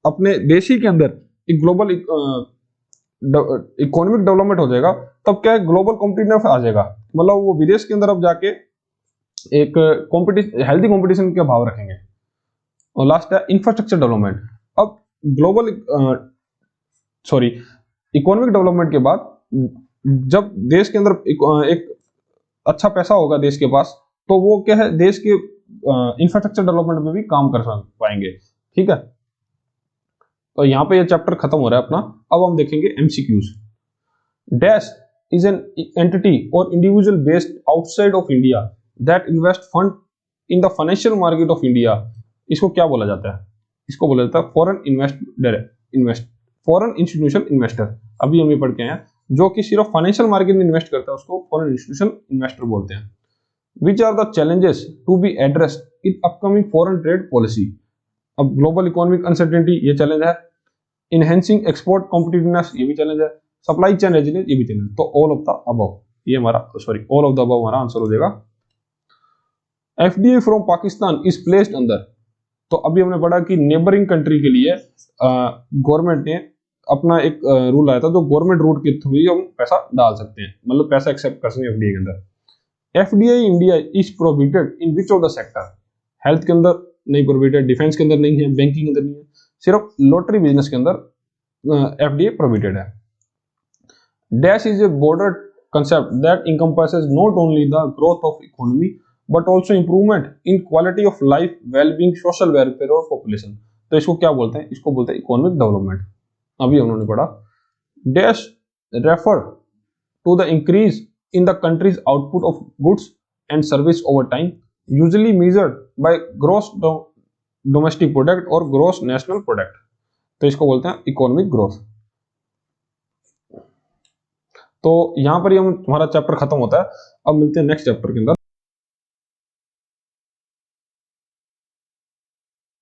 अपने देश ही के अंदर एक ग्लोबल इकोनॉमिक डेवलपमेंट हो जाएगा, तब क्या है ग्लोबल कॉम्पिटिटिवनेस आ जाएगा, मतलब वो विदेश के अंदर अब जाके एक हेल्दी कंपटीशन के भाव रखेंगे। और लास्ट है इंफ्रास्ट्रक्चर डेवलपमेंट, अब ग्लोबल इकोनॉमिक डेवलपमेंट के बाद जब देश के अंदर एक अच्छा पैसा होगा देश के पास, तो वो क्या है देश के इंफ्रास्ट्रक्चर डेवलपमेंट में भी काम कर पाएंगे, ठीक है। तो यहाँ पे ये चैप्टर खत्म हो रहा है अपना। अब हम देखेंगे MCQs. Dash is an entity और individual based outside of India that invest fund in the financial market of India। इसको क्या बोला जाता है? इसको बोला जाता है फॉरेन इंस्टीट्यूशन इन्वेस्टर। अभी हम ये पढ़ के आए, जो कि सिर्फ फाइनेंशियल मार्केट में इन्वेस्ट करता है उसको फॉरेन इंस्टीट्यूशन इन्वेस्टर बोलते हैं। Which are the challenges to be addressed in upcoming foreign trade policy. अब ग्लोबल इकोनॉमिक अनसर्टेनिटी ये चैलेंज है, इनहेंसिंग एक्सपोर्ट कॉम्पिटिटिवनेस ये भी चैलेंज है, सप्लाई चेन रेजिलियंस ये भी चैलेंज। तो ऑल ऑफ द अबव, ये हमारा ऑल ऑफ द अबव हमारा आंसर हो जाएगा। FDI from Pakistan is placed अंदर, तो अभी हमने पढ़ा कि नेबरिंग कंट्री के लिए गवर्नमेंट ने अपना एक रूल आया था, जो गवर्नमेंट रूट के थ्रू ही हम पैसा डाल सकते हैं, मतलब पैसा एक्सेप्ट कर सकते हैं FDI के अंदर। FDI India is prohibited in which of the sector? Health के अंदर नहीं प्रोहिबिटेड, डिफेंस के अंदर नहीं है, बैंकिंग के अंदर नहीं है, सिर्फ लॉटरी बिजनेस के अंदर FDI प्रोहिबिटेड है। Dash is a broader concept that encompasses not only the growth of economy but also improvement in quality of life, well-being, social welfare और population। तो इसको क्या बोलते हैं? इसको बोलते हैं इकोनॉमिक डेवलपमेंट। अभी उन्होंने पढ़ा। Dash refer to the increase in the country's output of goods and service over time, usually measured by gross domestic product और gross national product। तो इसको बोलते हैं इकोनॉमिक ग्रोथ। तो यहां पर ही हमारा चैप्टर खत्म होता है। अब मिलते हैं नेक्स्ट चैप्टर के अंदर।